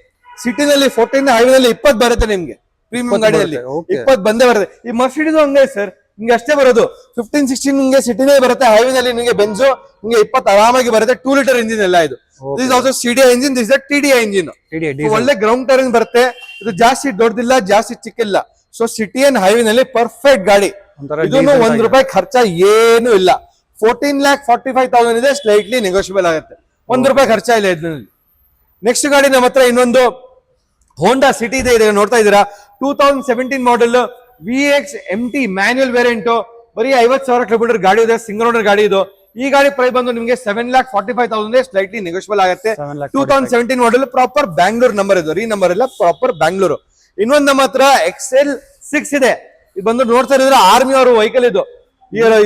ಸಿಟಿನಲ್ಲಿ 14, ಹೈವೇನಲ್ಲಿ 20 ಬರುತ್ತೆ ನಿಮ್ಗೆ. ಪ್ರೀಮಿಯಂ ಗಾಡಿಯಲ್ಲಿ 20 ಬಂದೇ ಬರುತ್ತೆ. ಈ ಮರ್ಸಿಡೀಸ್ ಹಂಗೆ ಸರ್, ನಿಮ್ಗೆ ಅಷ್ಟೇ ಬರೋದು. 15-16 ನಿಮ್ಗೆ ಸಿಟಿನೇ ಬರುತ್ತೆ, ಹೈವೇನಲ್ಲಿ ನಿಮ್ಗೆ ಬೆಂಜು ನಿಮ್ಗೆ 20 ಆರಾಮಾಗಿ ಬರುತ್ತೆ. 2 ಲೀಟರ್ ಇಂಜಿನ್ ಎಲ್ಲ ಇದು. This also CDI engine, this is TDI engine. ಒಳ್ಳೆ ಗ್ರೌಂಡ್ ಟರ್ನ್ ಬರುತ್ತೆ. ಇದು ಜಾಸ್ತಿ ದೊಡ್ಡದಿಲ್ಲ, ಜಾಸ್ತಿ ಚಿಕ್ಕಿಲ್ಲ. ಸೊ ಸಿಟಿ ಅಂಡ್ ಹೈವೇ ನಲ್ಲಿ ಪರ್ಫೆಕ್ಟ್ ಗಾಡಿ. ಇದನ್ನು ₹1 ಖರ್ಚ ಏನು ಇಲ್ಲ. 14,45,000 ಇದೆ, ಸ್ಲೈಟ್ಲಿ ನೆಗೋಷಿಯಬಲ್ ಆಗುತ್ತೆ. ₹1 ಖರ್ಚ ಇಲ್ಲ ಇದ್ರಲ್ಲಿ. ನೆಕ್ಸ್ಟ್ ಗಾಡಿ ನಮ್ಮ ಹತ್ರ ಇನ್ನೊಂದು ಹೋಂಡಾ ಸಿಟಿ ಇದೆ, ನೋಡ್ತಾ ಇದ್ದೀರಾ. 2017 ಮಾಡಲ್, VX MT ಮ್ಯಾನ್ಯುಯಲ್ ವೇರಿಯಂಟ್, ಬರೀ 50,000 ಕಿಲೋಮೀಟರ್ ಗಾಡಿ ಇದೆ, ಸಿಂಗಲ್ ಓನರ್ ಗಾಡಿ ಇದು. ಈ ಗಾಡಿ ಪ್ರೈಸ್ ಬಂದು ನಿಮಗೆ 7,45,000 ಸ್ಲೈಟ್ಲಿ ನೆಗೋಷಿಯಬಲ್ ಆಗುತ್ತೆ. 2017 ಮಾಡಲ್, ಪ್ರಾಪರ್ ಬ್ಯಾಂಗ್ಳೂರ್ ನಂಬರ್ ಇದು, ರೀ ನಂಬರ್ ಎಲ್ಲ ಪ್ರಾಪರ್ ಬ್ಯಾಂಗ್ಳೂರು. ಇನ್ನೊಂದು ನಮ್ಮ ಹತ್ರ XL6 ಇದೆ. ಇದು ಬಂದು ನೋಡ್ತಾ ಇದ್ರೆ ಆರ್ಮಿ ಅವರು ವೆಹಿಕಲ್ ಇದು.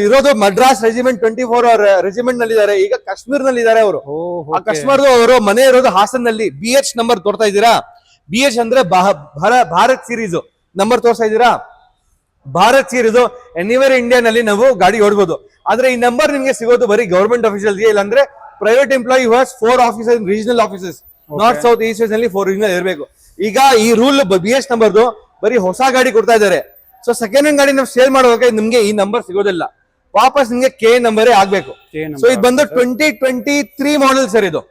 ಇರೋದು ಮಡ್ರಾಸ್ ರೆಜಿಮೆಂಟ್ 24 ಅವರ್ ರೆಜಿಮೆಂಟ್ ನಲ್ಲಿ ಇದ್ದಾರೆ. ಈಗ ಕಾಶ್ಮೀರ್ ನಲ್ಲಿ ಇದ್ದಾರೆ ಅವರು. ಆ ಕಾಶ್ಮೀರದ ಅವರು ಮನೆ ಇರೋದು ಹಾಸನ್ ನಲ್ಲಿ. BH ನಂಬರ್ ತೋರ್ತಾ ಇದ್ದೀರಾ? BH ಅಂದ್ರೆ ಭಾರತ್ ಸೀರೀಸ್ ನಂಬರ್ ತೋರ್ತಾ ಇದ್ದೀರಾ? ಭಾರತ್ ಸೀರೀಸ್ ಎನಿವೇರ್ ಇಂಡಿಯಾ ನಲ್ಲಿ ನಾವು ಗಾಡಿ ಓಡಬಹುದು. ಆದ್ರೆ ಈ ನಂಬರ್ ನಿಮ್ಗೆ ಸಿಗೋದು ಬರೀ ಗವರ್ಮೆಂಟ್ ಆಫೀಸರ್ಗೆ, ಇಲ್ಲಾಂದ್ರೆ private employee who has 4 offices in regional offices, north south east west ನಲ್ಲಿ 4 ರೀಜನಲ್ ಇರಬೇಕು. ಈಗ ಈ ರೂಲ್ BH ನಂಬರ್ದು ಬರೀ ಹೊಸ ಗಾಡಿ ಕೊಡ್ತಾ ಇದ್ದಾರೆ. ಸೊ ಸೆಕೆಂಡ್ ಹ್ಯಾಂಡ್ ಗಾಡಿ ನಾವು ಸೇಲ್ ಮಾಡುವಾಗ ನಿಮ್ಗೆ ಈ ನಂಬರ್ ಸಿಗೋದಿಲ್ಲ, ವಾಪಸ್ ನಿಮ್ಗೆ K ನಂಬರೇ ಆಗ್ಬೇಕು. ಸೊ ಇದು ಬಂದು 2023 ಮಾಡೆಲ್ ಸರ್. ಇದು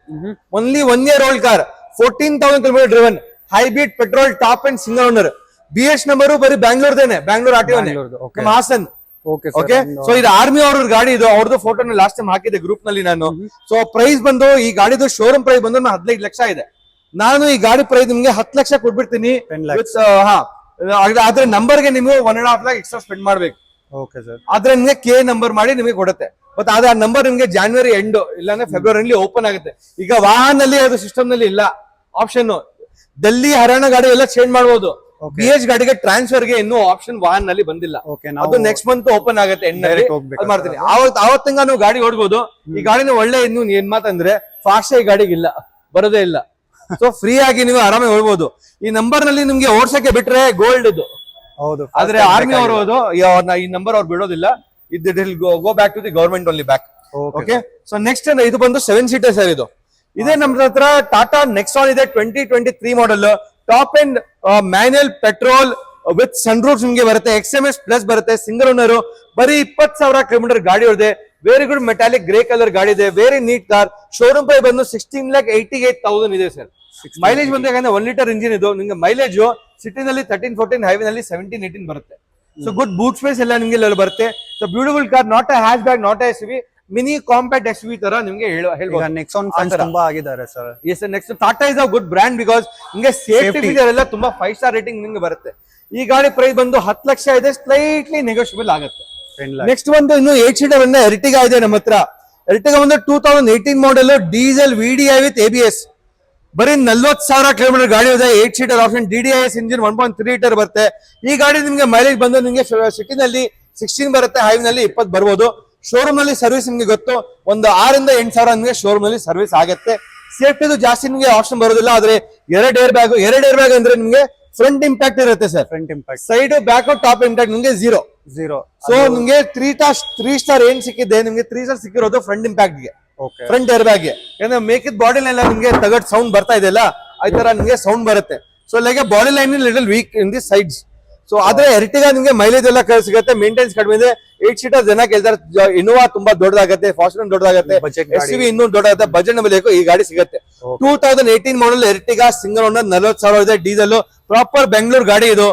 only 1 year old car, 14,000 km driven, hybrid petrol, top and single owner. BH number ಬರೀ ಬ್ಯಾಂಗ್ಳೂರ್ದೇನೆ, ಬ್ಯಾಂಗ್ಳೂರ್ ಆರ್ಟಿಒನೆ, ಹಾಸನ್. ಓಕೆ, ಸೊ ಇದು ಆರ್ಮಿ ಅವ್ರ ಗಾಡಿ. ಇದು ಅವ್ರದ್ದು ಫೋಟೋ ಲಾಸ್ಟ್ ಟೈಮ್ ಹಾಕಿದೆ ಗ್ರೂಪ್ ನಲ್ಲಿ ನಾನು. ಸೊ ಪ್ರೈಸ್ ಬಂದು ಈ ಗಾಡಿದು ಶೋರೂಮ್ ಪ್ರೈಸ್ ಬಂದು 15 ಲಕ್ಷ ಇದೆ. ನಾನು ಈ ಗಾಡಿ ಪ್ರೈಸ್ ನಿಮ್ಗೆ 10 ಲಕ್ಷ ಕೊಟ್ಬಿಡ್ತೀನಿ. ಆದ್ರೆ ನಂಬರ್ಗೆ ನೀವು 1.5 lakh ಎಕ್ಸ್ಟ್ರಾ ಸ್ಪೆಂಡ್ ಮಾಡ್ಬೇಕು. ಆದ್ರೆ ನಿಮ್ಗೆ K ನಂಬರ್ ಮಾಡಿ ನಿಮಗೆ ಕೊಡುತ್ತೆ. ಬಟ್ ಆದ್ರೆ ಆ ನಂಬರ್ ನಿಮ್ಗೆ ಜಾನ್ವರಿ ಎಂಡ್ ಇಲ್ಲಾಂದ್ರೆ ಫೆಬ್ರವರಿ ಓಪನ್ ಆಗುತ್ತೆ. ಈಗ ವಾಹನಲ್ಲಿ ಅದು ಸಿಸ್ಟಮ್ ನಲ್ಲಿ ಇಲ್ಲ ಆಪ್ಷನ್. ಡೆಲ್ಲಿ ಹರಿಯಾಣ ಗಾಡಿ ಎಲ್ಲ ಚೇಂಜ್ ಮಾಡಬಹುದು. BH ಗಾಡಿಗೆ ಟ್ರಾನ್ಸ್ಫರ್ ಗೆ ಇನ್ನೂ ಆಪ್ಷನ್ ವಾಹನ್ ನಲ್ಲಿ ಬಂದಿಲ್ಲ. ಅದು ನೆಕ್ಸ್ಟ್ ಮಂತ್ ಓಪನ್ ಆಗುತ್ತೆ, ಎಂಡ್ ನಲ್ಲಿ ಮಾಡ್ತೀನಿ. ಅವತ್ತಿಂಗ ನೀವು ಗಾಡಿ ಓಡಬಹುದು. ಈ ಗಾಡಿನ ಒಳ್ಳೆ ಇನ್ನು ಏನ್ ಮಾತಂದ್ರೆ ಫಾಸ್ಟ್ ಈ ಗಾಡಿಗೆ ಇಲ್ಲ, ಬರೋದೇ ಇಲ್ಲ. ಸೊ ಫ್ರೀ ಆಗಿ ನೀವು ಆರಾಮಾಗಿ ಓಡಬಹುದು. ಈ ನಂಬರ್ ನಲ್ಲಿ ನಿಮ್ಗೆ ಓಡ್ಸಕ್ಕೆ ಬಿಟ್ರೆ ಗೋಲ್ಡ್ ಇದು. ಆದ್ರೆ ಆರ್ಮಿ ಅವರು ಈ ನಂಬರ್ ಅವ್ರು ಬಿಡೋದಿಲ್ಲ. Go back to the government only back. Okay, so next ಇದು ಬಂದು 7 ಸೀಟರ್ ಸರ್. ಇದೇ ನಮ್ಮ ಹತ್ರ ಟಾಟಾ ನೆಕ್ಸಾನ್ ಇದೆ, 2023 model, top end manual petrol with sun roof ನಿಮ್ಗೆ ಬರುತ್ತೆ. XMS ಪ್ಲಸ್ ಬರುತ್ತೆ, ಸಿಂಗಲ್ ಓನರ್, ಬರೀ 20,000 ಕಿಲೋಮೀಟರ್ ಗಾಡಿ ಇದೆ. Very good metallic grey colour ಗಾಡಿ ಇದೆ, very neat car. Showroom price ಬಂದು 16,88,000 ಇದೆ ಸರ್. ಮೈಲೇಜ್ ಬಂದು ಯಾಕಂದ್ರೆ 1 ಲೀಟರ್ ಇಂಜಿನ್ ಇದು. ನಿಮ್ಗೆ ಮೈಲೇಜ್ ಸಿಟಿನಲ್ಲಿ 13-14, ಹೈವೇ ನಲ್ಲಿ 17-18 ಬರುತ್ತೆ. ಸೊ ಗುಡ್ ಬೂಟ್ ಸ್ಪೇಸ್ ಎಲ್ಲ ನಿಮ್ಗೆ ಬರುತ್ತೆ. So beautiful car, not a hatchback, not a SUV, mini compact SUV ತರ ನಿಮ್ಗೆ ಹೇಳ್ಬೋದು. ನೆಕ್ಸಾನ್ ಫ್ಯಾನ್ಸ್ ತುಂಬಾ ಆಗಿದ್ದಾರೆ sir. Yes, next Tata is a good brand because ನಿಮ್ಗೆ ಸೇಫ್ಟಿ ಫೀಚರ್ ಎಲ್ಲ ತುಂಬಾ 5 ಸ್ಟಾರ್ ರೇಟಿಂಗ್ ನಿಮ್ಗೆ ಬರುತ್ತೆ. ಈ ಗಾಡಿ ಪ್ರೈಸ್ ಬಂದು 10 ಲಕ್ಷ ಇದೆ, ಸ್ಲೈಟ್ಲಿ ನೆಗೋಷಿಯಬಲ್ ಆಗುತ್ತೆ. ನೆಕ್ಸ್ಟ್ ಒಂದು ಇನ್ನು 8 ಸೀಟರ್ ಬಂದ ಎರ್ಟಿಗಾ ಇದೆ ನಮ್ಮ ಹತ್ರ. ಎರ್ಟಿಗಾ ಬಂದು 2018 model, diesel VDI with ABS, ಬರೀ 40,000 ಕಿಲೋಮೀಟರ್ ಗಾಡಿ ಇದೆ. 8 seater option, DDIS engine, 1.3 litre ಬರುತ್ತೆ. ಈ ಗಾಡಿ ನಿಮ್ಗೆ ಮೈಲೇಜ್ ಬಂದು ನಿಮ್ಗೆ ಸಿಟಿನಲ್ಲಿ 16 ಬರುತ್ತೆ, ಹೈವೇ ನಲ್ಲಿ 20 ಬರ್ಬೋದು. ಶೋರೂಮ್ ನಲ್ಲಿ ಸರ್ವಿಸ್ ನಿಮ್ಗೆ ಗೊತ್ತು, ಒಂದು 6,000-8,000 ನಿಮ್ಗೆ ಶೋರೂಮ್ ನಲ್ಲಿ ಸರ್ವಿಸ್ ಆಗುತ್ತೆ. ಸೇಫ್ಟಿದು ಜಾಸ್ತಿ ನಿಮ್ಗೆ ಆಪ್ಷನ್ ಬರೋದಿಲ್ಲ. ಆದ್ರೆ 2 ಏರ್ ಬ್ಯಾಗ್ ಅಂದ್ರೆ ನಿಮ್ಗೆ ಫ್ರಂಟ್ ಇಂಪ್ಯಾಕ್ಟ್ ಇರುತ್ತೆ sir. Front impact, side back top impact ನಿಮ್ಗೆ ಝೀರೋ. ಸೊ ನಿಮ್ಗೆ 3 ಸ್ಟಾರ್ ಏನ್ ಸಿಕ್ಕಿದೆ, ನಿಮ್ಗೆ 3 ಸ್ಟಾರ್ ಸಿಕ್ಕಿರೋದು ಫ್ರಂಟ್ ಇಂಪ್ಯಾಕ್ಟ್ ಗೆ, ಫ್ರಂಟ್ ಏರ್ ಬ್ಯಾಗ್ ಗೆ. ಯಾಕಂದ್ರೆ ಮೇಕ್ ಇಟ್ ಬಾಡಿ ಲೈನ್ ನಿಮ್ಗೆ ತಗಡ್ ಸೌಂಡ್ ಬರ್ತಾ ಇದೆಯಲ್ಲ, ಈ ತರ ನಿಮ್ಗೆ ಸೌಂಡ್ ಬರುತ್ತೆ. So like body line little weak in the sides. So ಆದ್ರೆ ಎರ್ಟಿಗಾ ನಿಮ್ಗೆ ಮೈಲೇಜ್ ಎಲ್ಲ ಸಿಗುತ್ತೆ, ಮೇಂಟೆನ್ಸ್ ಕಡಿಮೆ ಇದೆ. 8 ಸೀಟರ್ ಜನ ಕೇಳ್ತಾರೆ. ಇನೋವಾ ತುಂಬಾ ದೊಡ್ಡದಾಗುತ್ತೆ, ಫಾರ್ಚುನರ್ ದೊಡ್ಡದಾಗುತ್ತೆ, SUV ಇನ್ನೂ ದೊಡ್ಡದಾಗುತ್ತೆ. ಬಜೆಟ್ ನಲ್ಲಿ ಈ ಗಾಡಿ ಸಿಗುತ್ತೆ. 2018 ಮಾಡೆಲ್ ಎರ್ಟಿಗಾ, ಸಿಂಗಲ್ ಓನರ್, 40,000 ಇದೆ, ಡೀಸೆಲ್, ಪ್ರಾಪರ್ ಬೆಂಗಳೂರು ಗಾಡಿ ಇದು.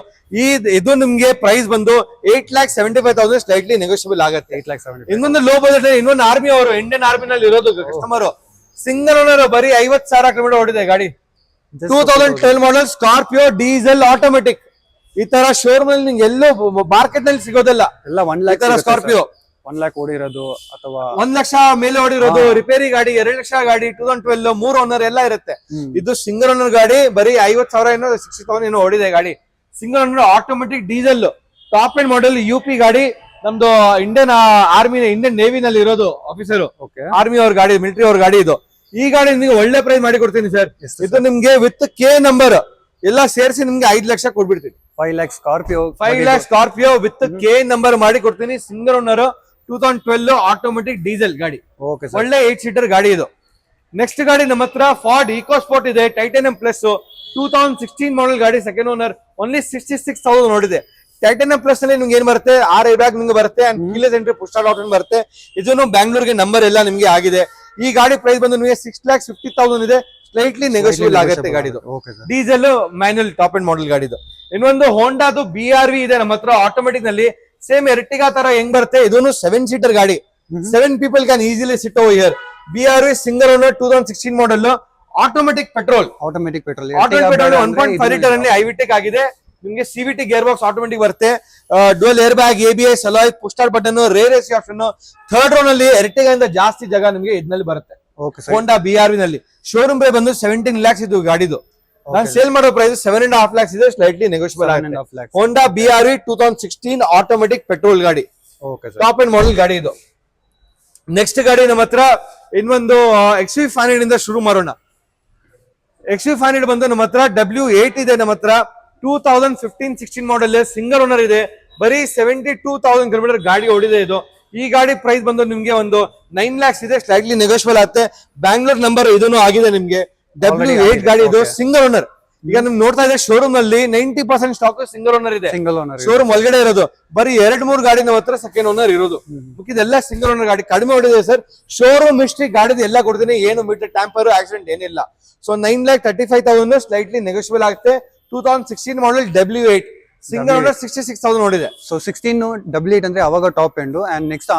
ಇದು ನಿಮ್ಗೆ ಪ್ರೈಸ್ ಬಂದು 8,75,000, ಸ್ಲೈಟ್ಲಿ ನೆಗೋಷಿಯಬಲ್ ಆಗುತ್ತೆ. ಇನ್ನೊಂದು ಲೋ ಬಜೆಟ್, ಇನ್ನೊಂದು ಆರ್ಮಿ ಅವರು, ಇಂಡಿಯನ್ ಆರ್ಮಿ ನಲ್ಲಿ ಇರೋದು ಕಸ್ಟಮರ್, ಸಿಂಗಲ್ ಓನರ್, ಬರೀ 50,000 ಕಿಲೋಮೀಟರ್ ಓಡಿದೆ ಗಾಡಿ. 2012 ಮಾಡೆಲ್, ಸ್ಕಾರ್ಪಿಯೋ, ಡೀಸೆಲ್, ಆಟೋಮೆಟಿಕ್. ಈ ತರ ಶೋರೂಮ್ ಅಲ್ಲಿ ನಿಮ್ಗೆ ಎಲ್ಲೋ ಮಾರ್ಕೆಟ್ ನಲ್ಲಿ ಸಿಗೋದಿಲ್ಲ. ಎಲ್ಲ 1 ಲಕ್ಷ ಸ್ಕಾರ್ಪಿಯೋ, 1 ಲಕ್ಷ ಓಡಿರೋದು ಅಥವಾ 1 ಲಕ್ಷ ಮೇಲೆ ಓಡಿರೋದು, ರಿಪೇರಿ ಗಾಡಿ, 2 ಲಕ್ಷ ಗಾಡಿ, 2012, 3 ಓನರ್ ಎಲ್ಲ ಇರುತ್ತೆ. ಇದು ಸಿಂಗಲ್ ಓನರ್ ಗಾಡಿ, ಬರೀ 50,000 ಏನೋ 60,000 ಏನೋ ಓಡಿದೆ ಗಾಡಿ. Single owner, automatic, diesel, top and model, UP ಗಾಡಿ. ನಮ್ದು ಇಂಡಿಯನ್ ಆರ್ಮಿ, ಇಂಡಿಯನ್ ನೇವಿ ನಲ್ಲಿ ಇರೋದು ಆಫೀಸರ್, ಆರ್ಮಿ ಅವ್ರ ಗಾಡಿ, ಮಿಲಿಟರಿ ಅವ್ರ ಗಾಡಿ ಇದು. ಈ ಗಾಡಿ ನಿಮ್ಗೆ ಒಳ್ಳೆ ಪ್ರೈಸ್ ಮಾಡಿ ಕೊಡ್ತೀನಿ ಸರ್. ಇದು ನಿಮ್ಗೆ ವಿತ್ K ನಂಬರ್ ಎಲ್ಲ ಸೇರಿಸಿ ನಿಮ್ಗೆ 5 ಲಕ್ಷ ಕೊಡ್ಬಿಡ್ತೀನಿ. 5 lakh Scorpio with K number ಮಾಡಿ ಕೊಡ್ತೀನಿ. ಸಿಂಗಲ್ ಓನರ್, 2012 ಆಟೋಮೆಟಿಕ್ ಡೀಸೆಲ್ ಗಾಡಿ, ಒಳ್ಳೆ 8 ಸೀಟರ್ ಗಾಡಿ ಇದು. ನೆಕ್ಸ್ಟ್ ಗಾಡಿ ನಮ್ಮ ಹತ್ರ ಫಾರ್ಡ್ ಈಕೋ ಸ್ಪೋರ್ಟ್ ಇದೆ, ಟೈಟಾನಿಯಂ ಪ್ಲಸ್, 2016 ಮಾಡೆಲ್ ಗಾಡಿ, ಸೆಕೆಂಡ್ ಓನರ್, ಓನ್ಲಿ 66,000 ನೋಡಿದೆ. ಟೈಟಾನಿಯಂ ಪ್ಲಸ್ ಅಲ್ಲಿ ನಿಮ್ಗೆ ಏನ್ ಬರುತ್ತೆ, 6 ಏರ್ ಬ್ಯಾಗ್ ನಿಮ್ಗೆ ಬರುತ್ತೆ, keyless entry, push start option ಬರುತ್ತೆ. ಇದನ್ನು ಬ್ಯಾಂಗ್ಳೂರ್ಗೆ ನಂಬರ್ ಎಲ್ಲ ನಿಮ್ಗೆ ಆಗಿದೆ. ಈ ಗಾಡಿ ಪ್ರೈಸ್ ಬಂದು ನಿಮಗೆ 6,50,000 ಇದೆ, ಸ್ಲೈಟ್ಲಿ ನೆಗೋಷಿಯಬಲ್ ಆಗುತ್ತೆ ಗಾಡಿದು. Diesel, manual, top and model ಗಾಡಿದು. ಇನ್ನೊಂದು ಹೋಂಡಾದು BRV ಇದೆ ನಮ್ಮ ಹತ್ರ, ಆಟೋಮೆಟಿಕ್ ನಲ್ಲಿ. ಸೇಮ್ ಎರ್ಟಿಗಾ ತರ ಹೆಂಗ್ ಬರುತ್ತೆ, ಇದನ್ನು 7 ಸೀಟರ್ ಗಾಡಿ, 7 people can easily sit over here. BRV single owner, 2016 model, automatic petrol, 1.5 litre ಅಲ್ಲಿ ಐವಿಟೆಕ್ ಆಗಿದೆ. ನಿಮ್ಗೆ CVT ಗೇರ್ ಬಾಕ್ಸ್ ಆಟೋಮೆಟಿಕ್ ಬರುತ್ತೆ, dual air bag, ABS, alloy, push start button, rear AC option. Third row ನಲ್ಲಿ Ertiga ಇಂದ ಜಾಸ್ತಿ ಜಾಗ ನಿಮ್ಗೆ ಇದ್ನಲ್ಲಿ ಬರುತ್ತೆ. ಹೋಂಡಾ BRV ನಲ್ಲಿ ಶೋರೂಮ್ ಪ್ರೈಸ್ ಬಂದು 17 lakhs ಇದು ಗಾಡಿದು. ನಾನು ಸೇಲ್ ಮಾಡೋ ಪ್ರೈಸ್ 7.5 lakhs ಇದೆ, ಸ್ಲೈಟ್ಲಿ ನೆಗೋಷಿಯಬಲ್ ಆಗುತ್ತೆ. ಹೋಂಡಾ BRV 2016 ಆಟೋಮೆಟಿಕ್ ಪೆಟ್ರೋಲ್ ಗಾಡಿ. Okay sir. Top and model ಗಾಡಿ ಇದು. ನೆಕ್ಸ್ಟ್ ಗಾಡಿ ನಮ್ಮ ಹತ್ರ ಇನ್ನೊಂದು XV500 ಇಂದ ಶುರು ಮಾಡೋಣ. XV500 ಬಂದು ನಮ್ಮ ಹತ್ರ W8 ಇದೆ ನಮ್ಮ ಹತ್ರ. 2015-16 ಮಾಡೆಲ್, ಸಿಂಗಲ್ ಓನರ್ ಇದೆ, ಬರೀ 72,000 ಕಿಲೋಮೀಟರ್ ಗಾಡಿ ಓಡಿದೆ ಇದು. ಈ ಗಾಡಿ ಪ್ರೈಸ್ ಬಂದು ನಿಮ್ಗೆ ಒಂದು 9 lakhs ಇದೆ, ಸ್ಲೈಟ್ಲಿ ನೆಗೋಷಿಯಬಲ್ ಆಗುತ್ತೆ. ಬ್ಯಾಂಗ್ಳೂರ್ ನಂಬರ್ ಇದನ್ನು ಆಗಿದೆ ನಿಮ್ಗೆ. W8 ಗಾಡಿ ಇದು, ಸಿಂಗಲ್ ಓನರ್. ಈಗ ನಿಮ್ಗೆ ನೋಡ್ತಾ ಇದೆ ಶೋರೂಮ್ ನಲ್ಲಿ 90% ಸ್ಟಾಕ್ ಸಿಂಗಲ್ ಓನರ್ ಇದೆ. ಸಿಂಗಲ್ ಓನರ್ ಶೋರೂಮ್ ಒಳಗಡೆ ಇರೋದು ಬರೀ 2-3 ಗಾಡಿ ನಮ್ಮ ಹತ್ರ ಸೆಕೆಂಡ್ ಓನರ್ ಇರೋದು. ಇದೆಲ್ಲ ಸಿಂಗಲ್ ಓನರ್ ಗಾಡಿ, ಕಡಿಮೆ ಹೊಡಿದೆ ಸರ್. ಶೋರೂಮ್ ಹಿಸ್ಟ್ರಿ ಗಾಡಿದು ಎಲ್ಲ ಕೊಡ್ತೀನಿ, ಏನು ಮೀಟರ್ ಟ್ಯಾಂಪರ್ ಆಕ್ಸಿಡೆಂಟ್ ಏನಿಲ್ಲ. ಸೊ 9,35,000 ಸ್ಲೈಟ್ಲಿ ನೆಗೋಷಿಯಬಲ್ ಆಗುತ್ತೆ. 2016 ಮಾಡೆಲ್ W8 ಸಿಂಗಲ್ ಓನರ್, 66,000 ನೋಡಿದೆ. ಸೊ 16 W8 ಅಂದ್ರೆ ಅವಾಗ ಟಾಪ್ ಎಂಡ್. ಅಂಡ್ ನೆಕ್ಸ್ಟ್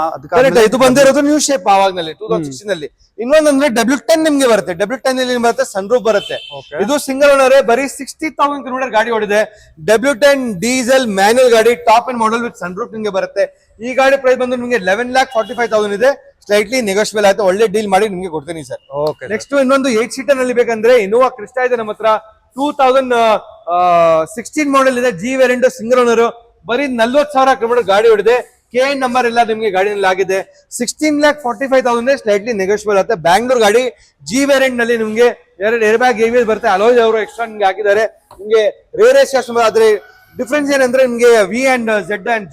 ಇದು ಬಂದಿರೋದು ನ್ಯೂ ಶೇಪ್ ಆವಾಗ್ನಲ್ಲಿ 2016 ಅಲ್ಲಿ. ಇನ್ನೊಂದಂದ್ರೆ W10 ನಿಮ್ಗೆ ಬರುತ್ತೆ. W10 ಅಲ್ಲಿ ಬರುತ್ತೆ, ಸನ್ರೂಫ್ ಬರುತ್ತೆ. ಇದು ಸಿಂಗಲ್ ಓನರ್, ಬರೀ 60,000 ಕಿಲೋಮೀಟರ್ ಗಾಡಿ ಓಡಿದೆ. W10 ಡೀಸೆಲ್ ಮ್ಯಾನ್ಯಲ್ ಗಾಡಿ, top and model with sunroof ನಿಮ್ಗೆ ಬರುತ್ತೆ. ಈ ಗಾಡಿ ಪ್ರೈಸ್ ಬಂದು ನಿಮ್ಗೆ 11,45,000 ಇದೆ, ಸ್ಲೈಟ್ಲಿ ನೆಗೋಷಿಯಬಲ್ ಆಗುತ್ತೆ. ಒಳ್ಳೆ ಡೀಲ್ ಮಾಡಿ ನಿಮ್ಗೆ ಕೊಡ್ತೀನಿ ಸರ್. ನೆಕ್ಸ್ಟ್ ಇನ್ನೊಂದು 8 ಸೀಟರ್ ನಲ್ಲಿ ಬೇಕಂದ್ರೆ ಇನ್ನೋವಾ ಕ್ರಿಸ್ಟಾ ಇದೆ ನಮ್ಮ ಹತ್ರ. 2016 ಮಾಡೆಲ್ ಇದೆ, G ವೇರಿಯಂಟ್, ಸಿಂಗಲ್ ಓನರ್, ಬರೀ 40,000 ಕಿಲೋಮೀಟರ್ ಗಾಡಿ ಹೊಡಿದೆ. KN ನಂಬರ್ ಎಲ್ಲ ನಿಮ್ಗೆ ಗಾಡಿನಲ್ಲಿ ಆಗಿದೆ. 16,45,000 ಸ್ಲೈಟ್ಲಿ ನೆಗೋಷಿಯಬಲ್ ಆಗುತ್ತೆ. ಬ್ಯಾಂಗ್ಳೂರ್ ಗಾಡಿ, G ವೇರಿಯಂಟ್ ನಲ್ಲಿ ನಿಮ್ಗೆ 2 ಏರ್ ಬ್ಯಾಗ್ ABS ಬರುತ್ತೆ. ಅಲೋಯ್ ಅವರು ಎಕ್ಸ್ಟ್ರಾ ನಿಮ್ಗೆ ಹಾಕಿದ್ದಾರೆ. ನಿಮ್ಗೆ ರೇರ್ ಕಸ್ಟಮರ್ ಆದ್ರೆ ಡಿಫ್ರೆನ್ಸ್ ಏನಂದ್ರೆ ನಿಮ್ಗೆ V and Z and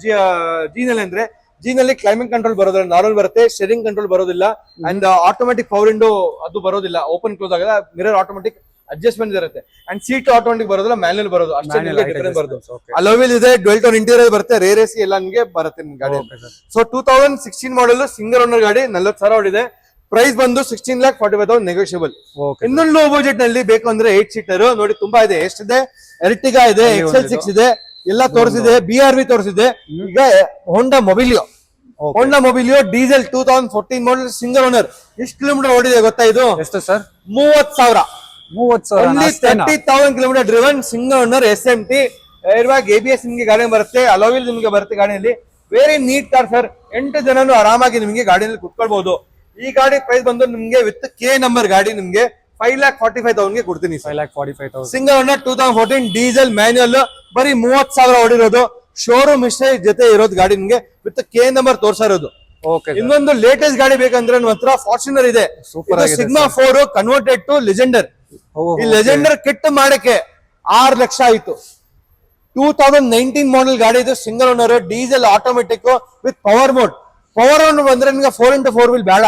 G ನಲ್ಲಿ ಅಂದ್ರೆ G ನಲ್ಲಿ ಕ್ಲೈಮೇಟ್ ಕಂಟ್ರೋಲ್ ಬರೋದಿಲ್ಲ, ನಾರ್ಮಲ್ ಬರುತ್ತೆ. ಸ್ಟೇರಿಂಗ್ ಕಂಟ್ರೋಲ್ ಬರೋದಿಲ್ಲ, ಅಂಡ್ ಆಟೋಮೆಟಿಕ್ ಪವರ್ ವಿಂಡೋ ಅದು ಬರೋದಿಲ್ಲ. ಓಪನ್ ಕ್ಲೋಸ್ ಆಗಲ್ಲ, ಮಿರರ್ ಆಟೋಮೆಟಿಕ್ ಅಡ್ಜಸ್ಟ್ಮೆಂಟ್ ಇರುತ್ತೆ. ಅಂಡ್ ಸೀಟ್ ಆಟೋಮೆಟಿಕ್ ಬರೋದಿಲ್ಲ, ಮ್ಯಾನ್ಯಲ್ ಬರೋದು, ಅಷ್ಟೇ ಡಿಫರೆನ್ಸ್ ಬರೋದು. ಅಲೋವಿಲ್ ಇದೆ, ಡ್ವೆಲ್ ಟೋನ್ ಇಂಟೀರಿಯರ್ ಬರುತ್ತೆ, ರೇರ್ AC ಎಲ್ಲ ನಿಮಗೆ ಬರುತ್ತೆ ನಿಮ್ ಗಾಡಿ. ಸೊ 2016 ಮಾಡೆಲ್, ಸಿಂಗಲ್ ಓನರ್ ಗಾಡಿ, 40,000 ಹೊಡಿದೆ. ಪ್ರೈಸ್ ಬಂದು 16,45,000 ನೆಗೋಷಿಯಬಲ್. ಇನ್ನೊಂದು ಲೋ ಬಜೆಟ್ ನಲ್ಲಿ ಬೇಕು ಅಂದ್ರೆ 8 ಸೀಟರ್ ನೋಡಿ ತುಂಬಾ ಇದೆ. ಎಷ್ಟಿದೆ? ಎರ್ಟಿಗಾ ಇದೆ, XL6 ಇದೆ, ಎಲ್ಲ ತೋರಿಸಿದೆ. BRV ತೋರಿಸಿದೆ. ಈಗ Honda Mobilio diesel 2014 model, single owner. ಎಷ್ಟು ಕಿಲೋಮೀಟರ್ ಓಡಿದೆ ಗೊತ್ತಾ ಇದು? ಎಷ್ಟು sir? 30,000. 30,000 kilometre driven, single owner, SMT, air bag ABS ನಿಮ್ಗೆ ಗಾಡಿ ಬರುತ್ತೆ. ಅಲೋವಿಲ್ ನಿಮ್ಗೆ ಬರುತ್ತೆ ಗಾಡಿಯಲ್ಲಿ. Very neat car sir. 8 ಜನನು ಆರಾಮಾಗಿ ನಿಮ್ಗೆ ಗಾಡಿಯಲ್ಲಿ ಕುತ್ಕೊಳ್ಬಹುದು. ಈ ಗಾಡಿ ಪ್ರೈಸ್ ಬಂದು ನಿಮ್ಗೆ ವಿತ್ K ನಂಬರ್ ಗಾಡಿ ನಿಮ್ಗೆ 5,45,000 ಕೊಡ್ತೀನಿ. 5,45,000 ಸಿಂಗಲ್ ಓನರ್, 2014 ಡೀಸೆಲ್ ಮ್ಯಾನ್ಯಲ್, ಬರೀ 30,000 ಹೊಡಿರೋದು. ಶೋರೂಮ್ ಹಿಸ್ಟ್ರಿ ಜೊತೆ ಇರೋದು ಗಾಡಿ ನಿಮ್ಗೆ ವಿತ್ K ನಂಬರ್ ತೋರ್ಸಾ ಇರೋದು. ಇನ್ನೊಂದು ಲೇಟೆಸ್ಟ್ ಗಾಡಿ ಬೇಕಂದ್ರೆ ನಮ್ಮ ಹತ್ರ ಫಾರ್ಚುನರ್ ಇದೆ. Sigma 4 converted to Legender. ಈ ಲೆಜೆಂಡರ್ ಕಿಟ್ ಮಾಡಕ್ಕೆ 6 ಲಕ್ಷ ಆಯ್ತು. 2019 ಮಾಡೆಲ್ ಗಾಡಿ ಇದು, single owner, diesel, automatic with power mode. Power mode ಬಂದ್ರೆ ನಿಮ್ಗೆ 4x4 ವೀಲ್ ಬೇಡ.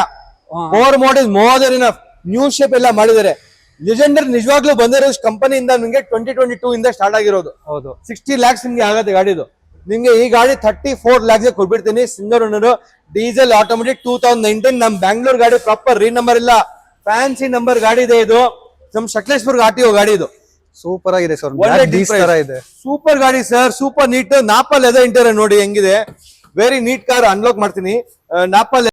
Power mode is more than enough. New shape ಎಲ್ಲ ಮಾಡಿದ್ದಾರೆ. ಲೆಜೆಂಡರ್ ನಿಜವಾಗ್ಲೂ ಬಂದಿರೋ ಕಂಪನಿಯಿಂದ ನಿಮ್ಗೆ 2022 ಇಂದ ಸ್ಟಾರ್ಟ್ ಆಗಿರೋದು. 60 lakhs ನಿಮ್ಗೆ ಆಗತ್ತೆ ಗಾಡಿದು. ನಿಮ್ಗೆ ಈ ಗಾಡಿ 34 lakhs ಕೊಟ್ಬಿಡ್ತೀನಿ. Single owner, diesel, automatic, 2019. ನಮ್ ಬ್ಯಾಂಗ್ಳೂರ್ ಗಾಡಿ ಪ್ರಾಪರ್ ರೀ ನಂಬರ್ ಇಲ್ಲ, ಫ್ಯಾನ್ಸಿ ನಂಬರ್ ಗಾಡಿ ಇದೆ ಇದು. ನಮ್ ಸಕಲೇಶ್ಪುರ್ RTO ಗಾಡಿ ಇದು. ಸೂಪರ್ ಆಗಿದೆ ಸರ್, ಇದೆ. ಸೂಪರ್ ಗಾಡಿ sir, super neat. Nappa leather interior ನೋಡಿ ಹೆಂಗಿದೆ. Very neat car. ಅನ್ಲಾಕ್ ಮಾಡ್ತೀನಿ. ನಾಪಲ್